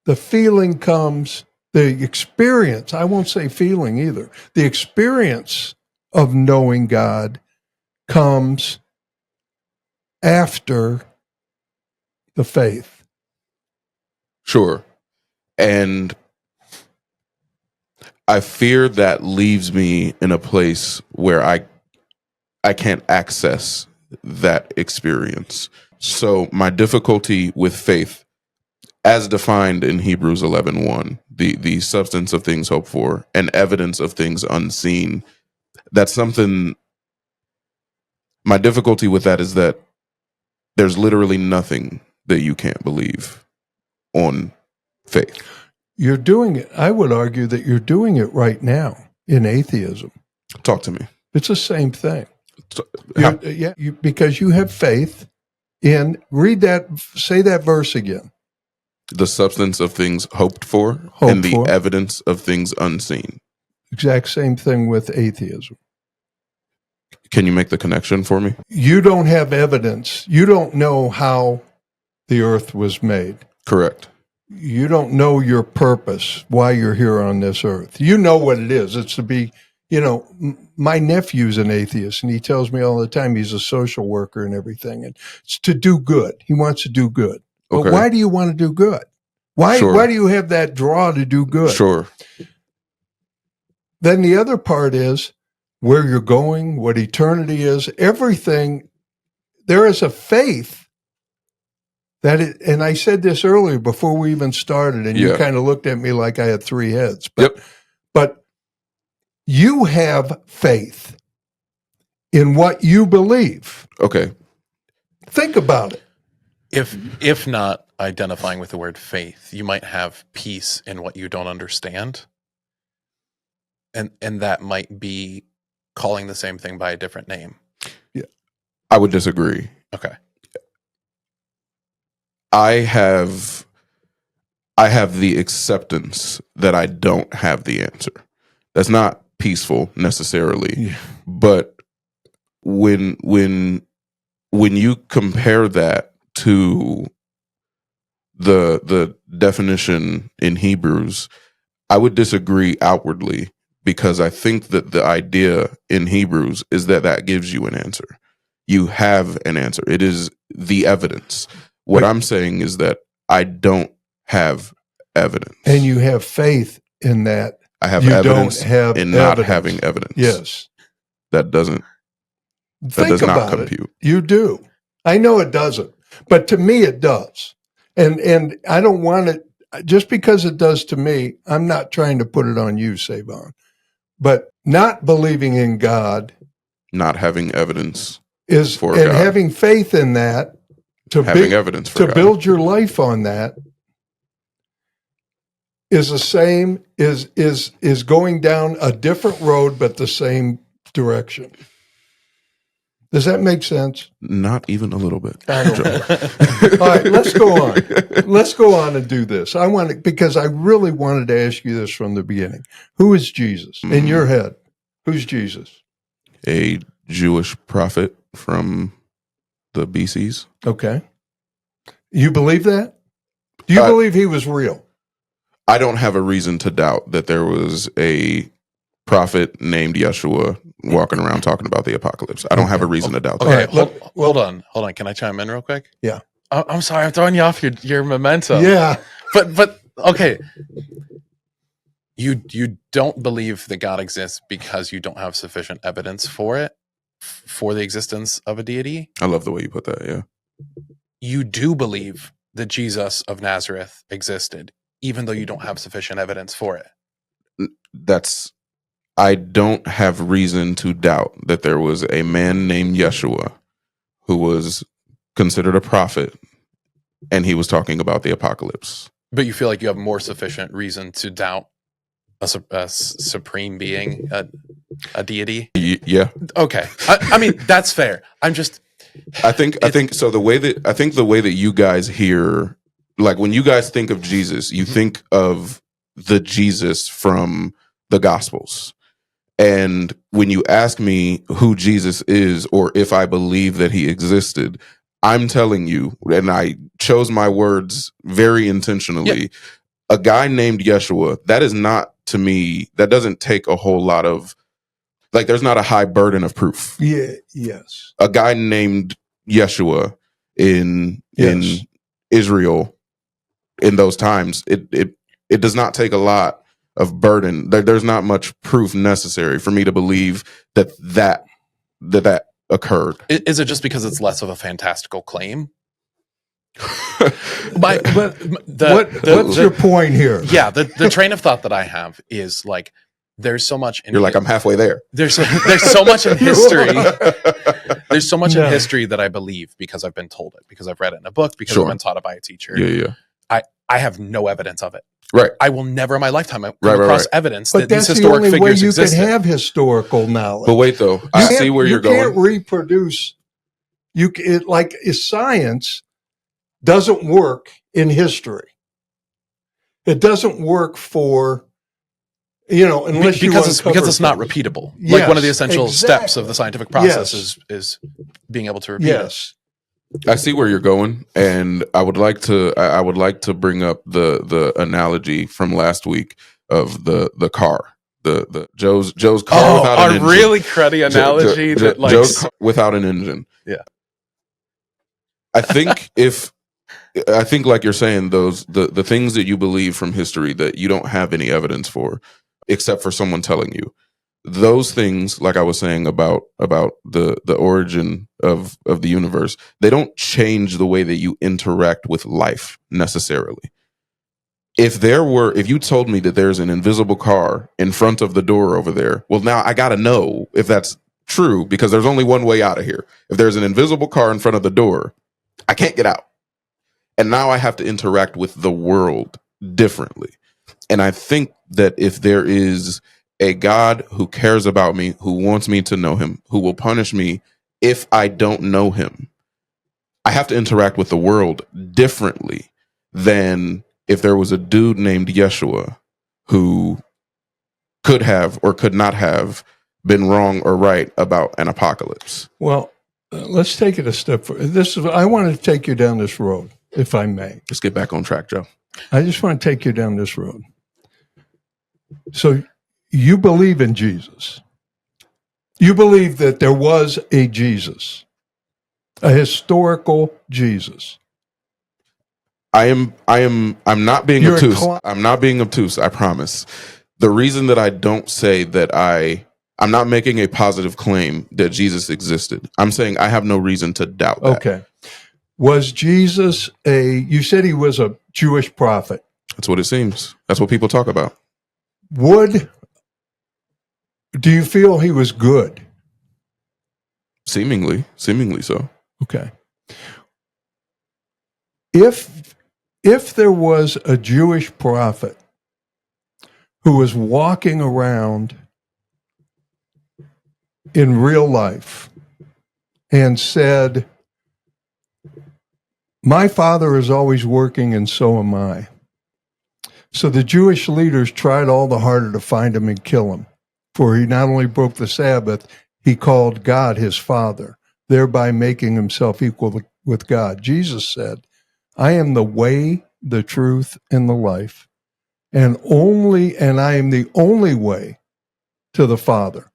The feeling comes, the experience, I won't say feeling either, the experience of knowing God comes after the faith. Sure. And I fear that leaves me in a place where I can't access that experience. So my difficulty with faith, as defined in Hebrews 11:1, the substance of things hoped for and evidence of things unseen, that's something, my difficulty with that is that there's literally nothing that you can't believe on faith. You're doing it. I would argue that you're doing it right now in atheism. Talk to me. It's the same thing. How- Because you have faith in, say that verse again. The substance of things hoped for Hoped and the for. evidence of things unseen. Exact same thing with atheism. Can you make the connection for me? You don't have evidence. You don't know how the earth was made. Correct. You don't know your purpose, why you're here on this earth. You know what it is. It's to be, my nephew's an atheist, and he tells me all the time he's a social worker and everything, and it's to do good. He wants to do good. But Okay. why do you want to do good? Why do you have that draw to do good? Sure. Then the other part is where you're going, what eternity is, everything. There is a faith and I said this earlier before we even started, and you kind of looked at me like I had three heads. But you have faith in what you believe. Okay. Think about it. If not identifying with the word faith, you might have peace in what you don't understand. And that might be calling the same thing by a different name. Yeah. I would disagree. Okay. I have the acceptance that I don't have the answer. That's not peaceful necessarily, but when you compare that to the definition in Hebrews, I would disagree outwardly, because I think that the idea in Hebrews is that gives you an answer. You have an answer. It is the evidence. What I'm saying is that I don't have evidence. And you have faith in that. I have you evidence don't have in evidence. not having evidence. Yes. That does not compute. You do. I know it doesn't, but to me it does. And I don't want it, just because it does to me, I'm not trying to put it on you, Savon. But not believing in God, not having evidence is for and God. Having faith in that, evidence for God. Build your life on that, is the same, is going down a different road but the same direction. Does that make sense? Not even a little bit. I don't know. All right, let's go on. Let's go on and do this. Because I really wanted to ask you this from the beginning. Who is Jesus in your head? Who's Jesus? A Jewish prophet from the BCs. Okay. You believe that? Do you believe he was real? I don't have a reason to doubt that there was a prophet named Yeshua walking around talking about the apocalypse. I don't have a reason to doubt that. Okay, hold on. Hold on. Can I chime in real quick? Yeah. I'm sorry. I'm throwing you off your momentum. Yeah. But okay. You don't believe that God exists because you don't have sufficient evidence for it, for the existence of a deity. I love the way you put that. Yeah. You do believe that Jesus of Nazareth existed, even though you don't have sufficient evidence for it. I don't have reason to doubt that there was a man named Yeshua who was considered a prophet, and he was talking about the apocalypse. But you feel like you have more sufficient reason to doubt a supreme being, a deity. Yeah. Okay, I mean that's fair. I'm just. I think so. The way that you guys hear, like when you guys think of Jesus, you think of the Jesus from the Gospels. And when you ask me who Jesus is or if I believe that he existed, I'm telling you, and I chose my words very intentionally, a guy named Yeshua, that is not, to me, that doesn't take a whole lot of, like, there's not a high burden of proof. Yeah, yes. A guy named Yeshua in Israel in those times, it does not take a lot of burden. There's not much proof necessary for me to believe that occurred. Is it just because it's less of a fantastical claim? What's your point here? Yeah, the train of thought that I have is like there's so much. You're like, I'm halfway there. There's so much in history. There's so much in history that I believe because I've been told it, because I've read it in a book, because I've been taught it by a teacher. Yeah. I have no evidence of it. Right. I will never in my lifetime come across evidence that these historic figures existed. But that's the only way you can have historical knowledge. But wait, though, I see where you're going. You can't reproduce. Science doesn't work in history. It doesn't work for, unless because it's not repeatable. Yes, like one of the essential steps of the scientific process is being able to repeat it. I see where you're going, and I would like to bring up the analogy from last week of the car, the Joe's car without an engine. A really cruddy analogy Joe's car without an engine. Yeah, I think like you're saying, the things that you believe from history that you don't have any evidence for, except for someone telling you. Those things, like I was saying about the origin of the universe, they don't change the way that you interact with life necessarily. If you told me that there's an invisible car in front of the door over there, well, now I got to know if that's true, because there's only one way out of here. If there's an invisible car in front of the door, I can't get out. And now I have to interact with the world differently. And I think that if there is a God who cares about me, who wants me to know him, who will punish me if I don't know him, I have to interact with the world differently than if there was a dude named Yeshua who could have or could not have been wrong or right about an apocalypse. Well, let's take it a step further. I want to take you down this road, if I may. Let's get back on track, Joe. I just want to take you down this road. So you believe in Jesus. You believe that there was a Jesus, a historical Jesus. I'm not being obtuse. I'm not being obtuse, I promise. The reason that I don't say that I'm not making a positive claim that Jesus existed. I'm saying I have no reason to doubt that. Okay. Was Jesus you said he was a Jewish prophet. That's what it seems. That's what people talk about. Do you feel he was good? Seemingly so. Okay. If there was a Jewish prophet who was walking around in real life and said, "My Father is always working and so am I." So the Jewish leaders tried all the harder to find him and kill him. For he not only broke the Sabbath, he called God his Father, thereby making himself equal with God. Jesus said, "I am the way, the truth, and the life, and I am the only way to the Father."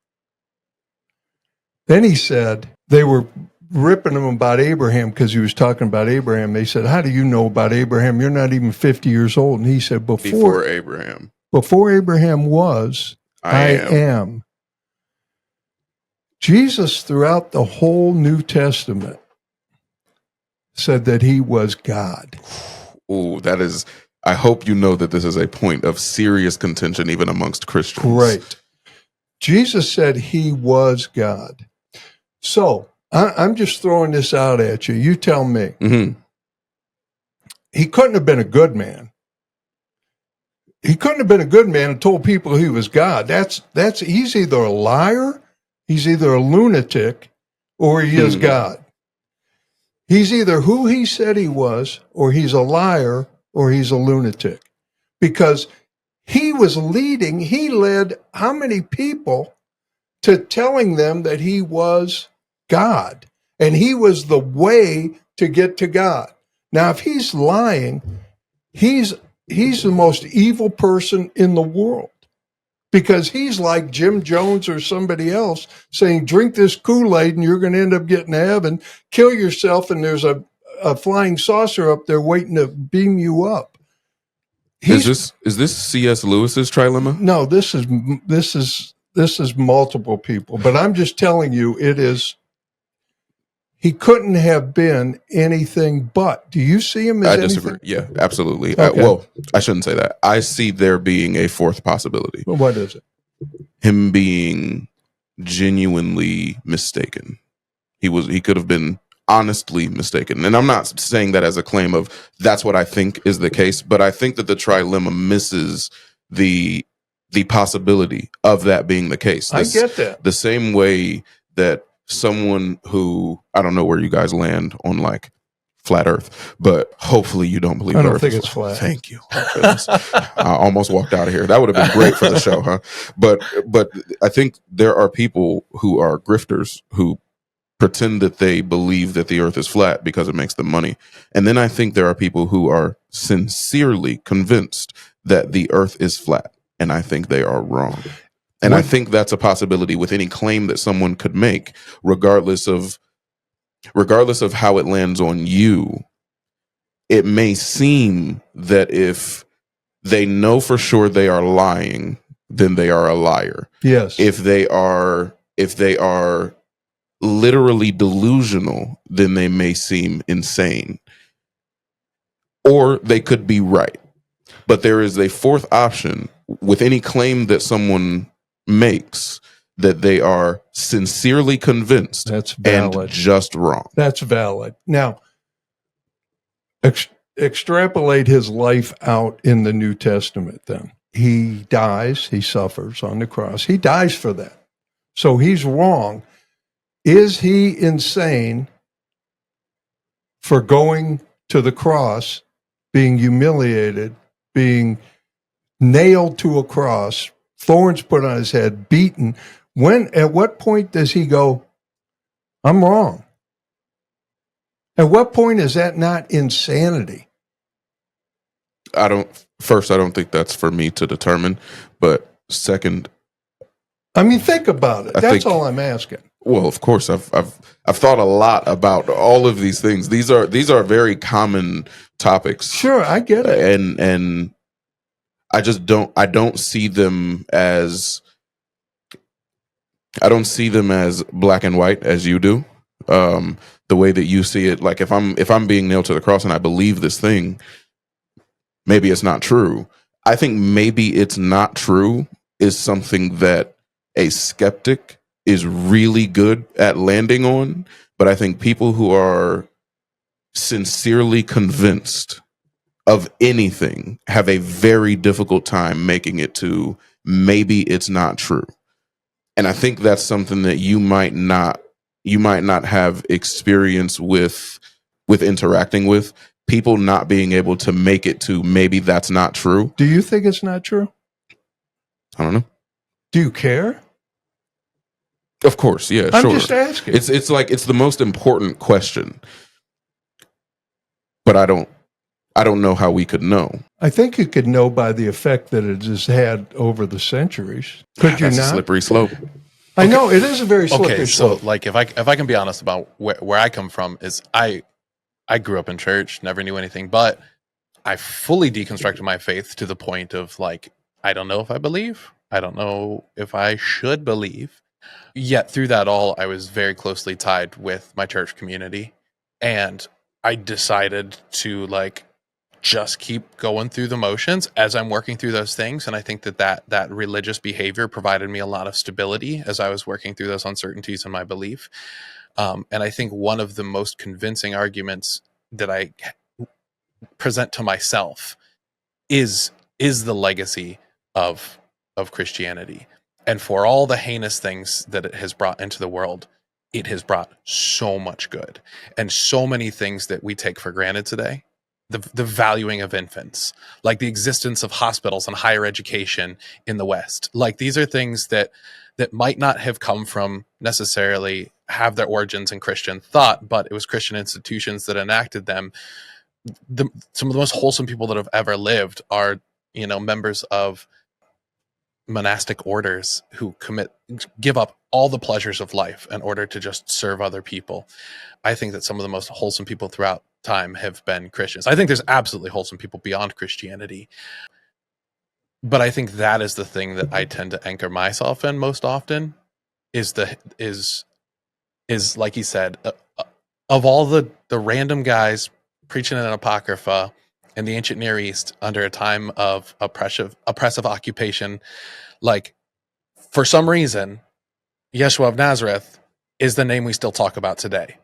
Then he said, they were ripping him about Abraham because he was talking about Abraham. They said, "How do you know about Abraham? You're not even 50 years old." And he said, Before Abraham was, I am. Jesus, throughout the whole New Testament, said that he was God. Ooh, that is, I hope you know that this is a point of serious contention even amongst Christians. Right. Jesus said he was God. So, I'm just throwing this out at you. You tell me. Mm-hmm. He couldn't have been a good man. he couldn't have been a good man and told people he was God. He's either a liar, he's either a lunatic, or he is God. He's either who he said he was, or he's a liar, or he's a lunatic. Because he led how many people to telling them that he was God, and he was the way to get to God. Now, if he's lying, he's the most evil person in the world, because he's like Jim Jones or somebody else saying, drink this Kool-Aid and you're going to end up getting to heaven, kill yourself, and there's a flying saucer up there waiting to beam you up. Is this C.S. Lewis's trilemma? No, this is multiple people, but I'm just telling you, he couldn't have been anything but. Do you see him as I disagree. anything? Yeah, absolutely. Okay. Well, I shouldn't say that. I see there being a fourth possibility. Well, what is it? Him being genuinely mistaken. He could have been honestly mistaken. And I'm not saying that as a claim of that's what I think is the case, but I think that the trilemma misses the possibility of that being the case. I get that. The same way that someone who, I don't know where you guys land on like flat Earth, but hopefully you don't believe I don't Earth think is it's flat. Thank you. Oh, goodness. I almost walked out of here. That would have been great for the show, huh? But I think there are people who are grifters who pretend that they believe that the Earth is flat because it makes them money. And then I think there are people who are sincerely convinced that the Earth is flat, and I think they are wrong. And I think that's a possibility with any claim that someone could make, regardless of how it lands on you. It may seem that if they know for sure they are lying, then they are a liar. Yes. If they are literally delusional, then they may seem insane. Or they could be right. But there is a fourth option with any claim that someone makes, that they are sincerely convinced That's valid. and just wrong. That's valid. Now, extrapolate his life out in the New Testament then. He dies, he suffers on the cross. He dies for that. So he's wrong. Is he insane for going to the cross, being humiliated, being nailed to a cross, thorns put on his head, beaten? At what point does he go, I'm wrong? At what point is that not insanity? I don't think that's for me to determine, but second, I mean, think about it. That's all I'm asking. Well, of course, I've thought a lot about all of these things. These are very common topics. Sure, I get it. And I just don't see them as black and white as you do. The way that you see it, like if I'm being nailed to the cross and I believe this thing, maybe it's not true. I think maybe it's not true is something that a skeptic is really good at landing on. But I think people who are sincerely convinced of anything have a very difficult time making it to maybe it's not true. And I think that's something that you might not have experience with interacting with people, not being able to make it to maybe that's not true. Do you think it's not true? I don't know. Do you care? Of course, yeah, I'm sure. just asking. It's like it's the most important question. But I don't know how we could know. I think you could know by the effect that it has had over the centuries. Could you That's not? a slippery slope. I know it is a very slippery Okay, slope. so like if I can be honest about where I come from, is I grew up in church, never knew anything, but I fully deconstructed my faith to the point of like, I don't know if I believe. I don't know if I should believe. Yet through that all, I was very closely tied with my church community. And I decided to like just keep going through the motions as I'm working through those things. And I think that religious behavior provided me a lot of stability as I was working through those uncertainties in my belief. And I think one of the most convincing arguments that I present to myself is is the legacy of Christianity. And for all the heinous things that it has brought into the world, it has brought so much good, and so many things that we take for granted today. The valuing of infants, like the existence of hospitals and higher education in the West. Like, these are things that might not have come from necessarily have their origins in Christian thought, but it was Christian institutions that enacted them. Some of the most wholesome people that have ever lived are, members of monastic orders who give up all the pleasures of life in order to just serve other people. I think that some of the most wholesome people throughout time have been Christians. I think there's absolutely wholesome people beyond Christianity, but I think that is the thing that I tend to anchor myself in most often. Is like you said, of all the random guys preaching an apocrypha in the ancient Near East under a time of oppressive occupation, like, for some reason, Yeshua of Nazareth is the name we still talk about today.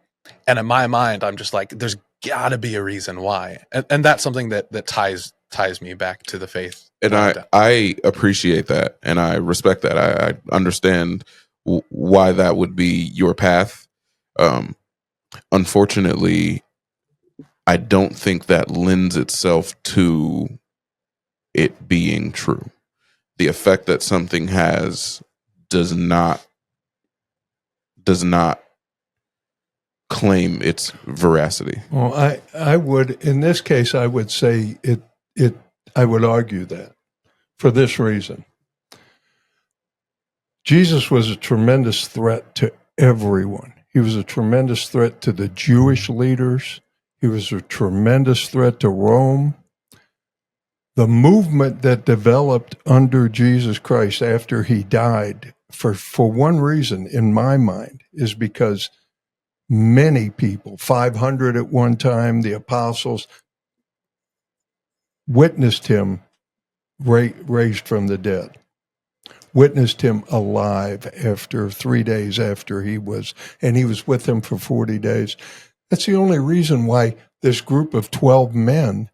And in my mind, I'm just like, there's got to be a reason why, and that's something that ties me back to the faith. And I appreciate that, and I respect that. I understand why that would be your path. Unfortunately, I don't think that lends itself to it being true. The effect that something has does not claim its veracity. Well, I would, in this case, I would say I would argue that for this reason. Jesus was a tremendous threat to everyone. He was a tremendous threat to the Jewish leaders. He was a tremendous threat to Rome. The movement that developed under Jesus Christ after he died, for one reason in my mind, is because many people, 500 at one time, the apostles, witnessed him raised from the dead, witnessed him alive after 3 days after he was with them for 40 days. That's the only reason why this group of 12 men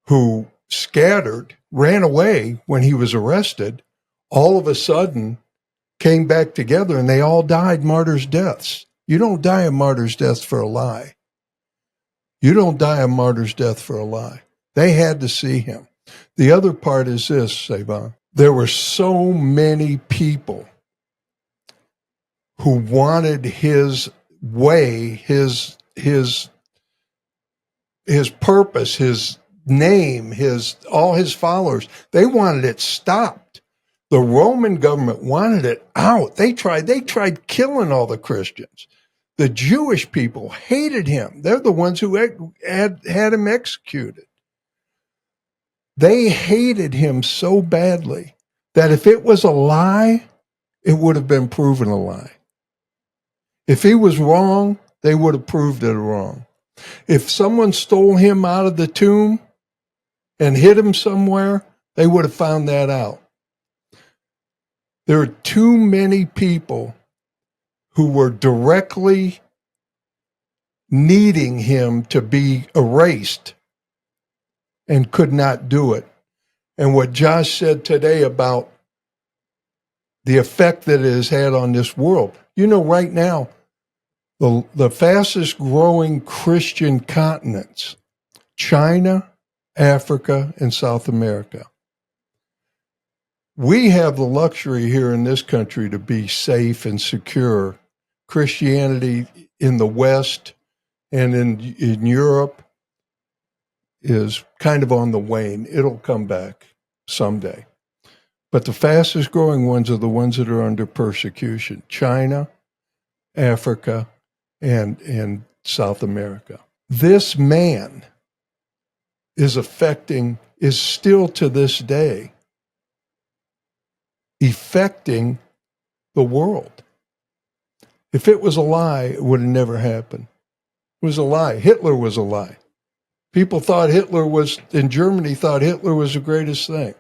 who scattered, ran away when he was arrested, all of a sudden came back together, and they all died martyrs' deaths. You don't die a martyr's death for a lie. You don't die a martyr's death for a lie. They had to see him. The other part is this, Savon. There were so many people who wanted his way, his purpose, his name, all his followers. They wanted it stopped. The Roman government wanted it out. They tried killing all the Christians. The Jewish people hated him. They're the ones who had him executed. They hated him so badly that if it was a lie, it would have been proven a lie. If he was wrong, they would have proved it wrong. If someone stole him out of the tomb and hid him somewhere, they would have found that out. There are too many people who were directly needing him to be erased and could not do it. And what Josh said today about the effect that it has had on this world. Right now, the fastest growing Christian continents, China, Africa, and South America. We have the luxury here in this country to be safe and secure. Christianity in the West and in Europe is kind of on the wane. It'll come back someday. But the fastest growing ones are the ones that are under persecution. China, Africa, and South America. This man is still to this day affecting the world. If it was a lie, it would have never happened. It was a lie. Hitler was a lie. People in Germany thought Hitler was the greatest thing.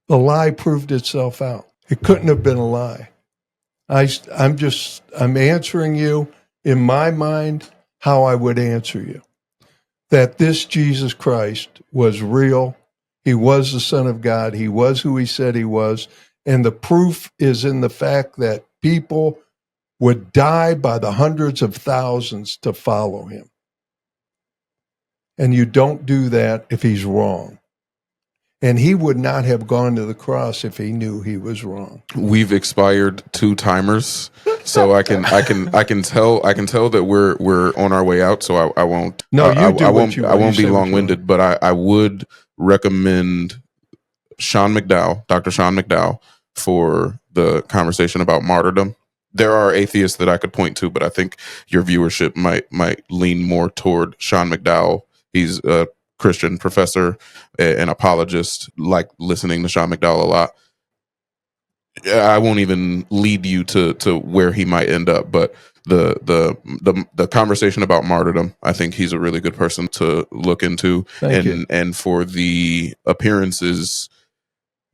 The lie proved itself out. It couldn't have been a lie. I'm answering you in my mind how I would answer you. That this Jesus Christ was real. He was the Son of God. He was who he said he was. And the proof is in the fact that people would die by the hundreds of thousands to follow him. And you don't do that if he's wrong. And he would not have gone to the cross if he knew he was wrong. We've expired 2 timers, so I can tell that we're on our way out. So I won't. No, you do. I won't be long winded, but I would recommend Dr. Sean McDowell, for the conversation about martyrdom. There are atheists that I could point to, but I think your viewership might lean more toward Sean McDowell. He's a Christian professor, an apologist, like listening to Sean McDowell a lot. I won't even lead you to where he might end up, but the conversation about martyrdom, I think he's a really good person to look into. And for the appearances,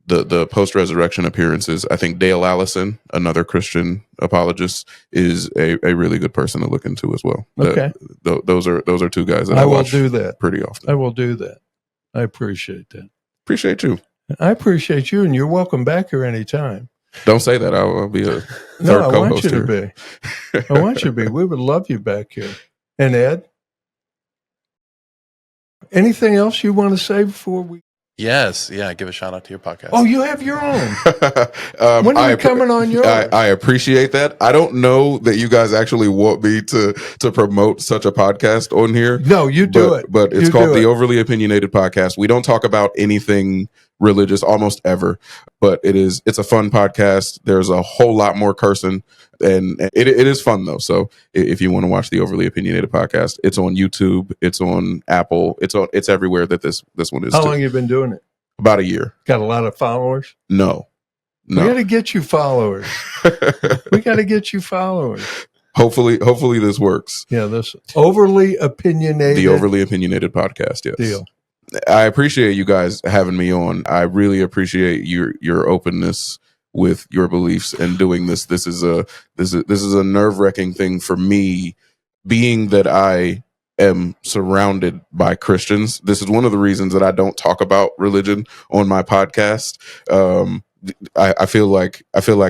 the post-resurrection appearances, I think Dale Allison, another Christian apologist, is a really good person to look into as well. Okay. Those are 2 guys that I will watch do that pretty often. I will do that. I appreciate that. Appreciate you. I appreciate you, and you're welcome back here anytime. Don't say that. I'll be a third No, I want co-host you to here. be. I want you to be. We would love you back here. And Ed, anything else you want to say before we? Yes, yeah. Give a shout out to your podcast. Oh, you have your own. When are you coming on yours? I appreciate that. I don't know that you guys actually want me to promote such a podcast on here. No, you do it. But it's called the Overly Opinionated Podcast. We don't talk about anything religious almost ever, but it's a fun podcast. There's a whole lot more cursing, and it is fun though. So if you want to watch the Overly Opinionated Podcast, it's on YouTube, it's on Apple, it's everywhere that this one is. How long you been doing it? About a year. Got a lot of followers? No. We got to get you followers. We got to get you followers. Hopefully this works. Yeah, this Overly Opinionated. The Overly Opinionated Podcast, yes. Deal. I appreciate you guys having me on. I really appreciate your openness with your beliefs and doing this. This is a nerve-wracking thing for me, being that I am surrounded by Christians. This is one of the reasons that I don't talk about religion on my podcast. I feel like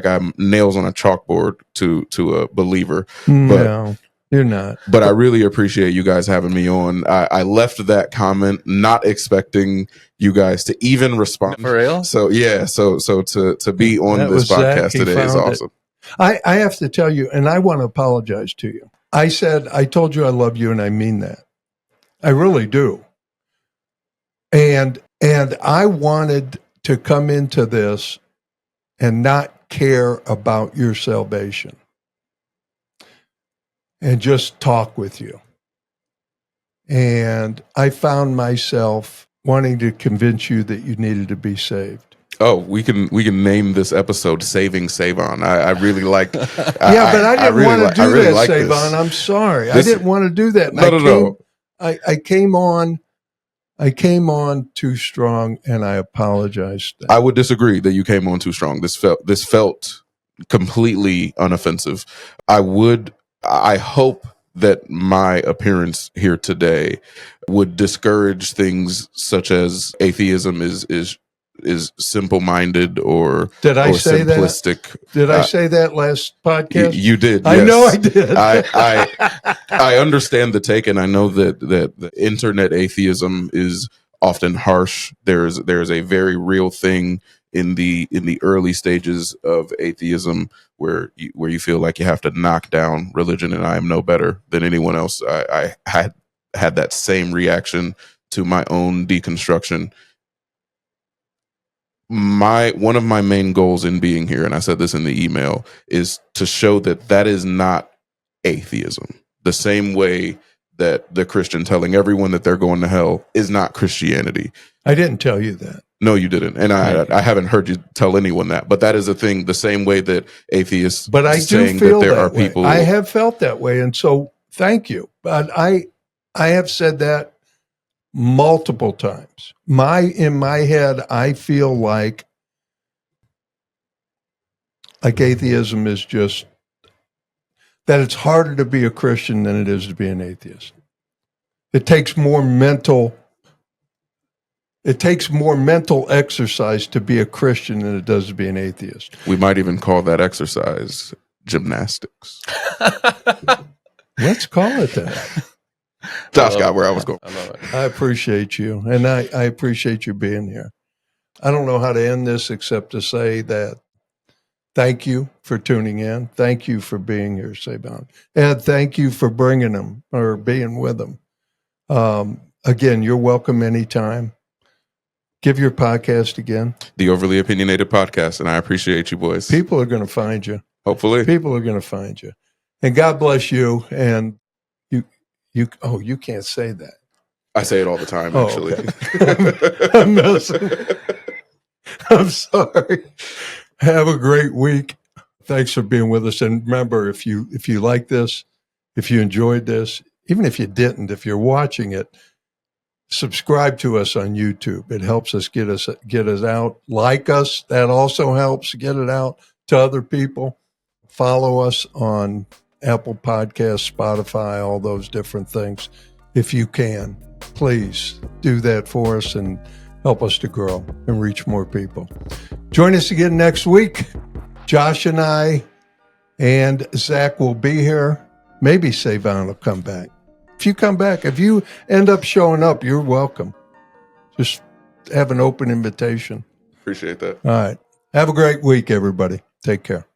I'm nails on a chalkboard to a believer. No, you're not. But I really appreciate you guys having me on. I left that comment not expecting you guys to even respond. For real? So yeah, so to be on this podcast today is awesome. I have to tell you, and I want to apologize to you. I told you I love you, and I mean that. I really do. And I wanted to come into this and not care about your salvation and just talk with you. And I found myself wanting to convince you that you needed to be saved. Oh, we can name this episode "Saving Savon." I really like. But I didn't want to do that, Savon. I'm sorry, I didn't want to do that. No. I came on too strong, and I apologize. I would disagree that you came on too strong. This felt completely unoffensive. I hope that my appearance here today would discourage things such as atheism is simple-minded or did I say simplistic. That? Did I say that last podcast? You did. I yes. know I did. I understand the take, and I know that the internet atheism is often harsh. There's a very real thing in the early stages of atheism where you feel like you have to knock down religion, and I am no better than anyone else. I had that same reaction to my own deconstruction. One of my main goals in being here, and I said this in the email, is to show that is not atheism. The same way that the Christian telling everyone that they're going to hell is not Christianity. I didn't tell you that. No, you didn't. And I haven't heard you tell anyone that. But that is a thing, the same way that atheists but I saying do feel that there that are way. people. I have felt that way. And so thank you. But I have said that multiple times. In my head, I feel like atheism is just that it's harder to be a Christian than it is to be an atheist. It takes more mental It takes more mental exercise to be a Christian than it does to be an atheist. We might even call that exercise gymnastics. Let's call it that. Josh got where I was going. I love it. I appreciate you, and I appreciate you being here. I don't know how to end this except to say that thank you for tuning in. Thank you for being here, Savon. And thank you for bringing them or being with them. Again, you're welcome anytime. Give your podcast again. The Overly Opinionated Podcast, and I appreciate you, boys. People are going to find you. Hopefully. People are going to find you. And God bless you. And you can't say that. I say it all the time, actually. Okay. I'm messing. I'm sorry. Have a great week. Thanks for being with us. And remember, if you like this, if you enjoyed this, even if you didn't, if you're watching it, subscribe to us on YouTube. It helps us get us out. Like us. That also helps get it out to other people. Follow us on Apple Podcasts, Spotify, all those different things. If you can, please do that for us and help us to grow and reach more people. Join us again next week. Josh and I and Zach will be here. Maybe Savon will come back. If you come back, if you end up showing up, you're welcome. Just have an open invitation. Appreciate that. All right. Have a great week, everybody. Take care.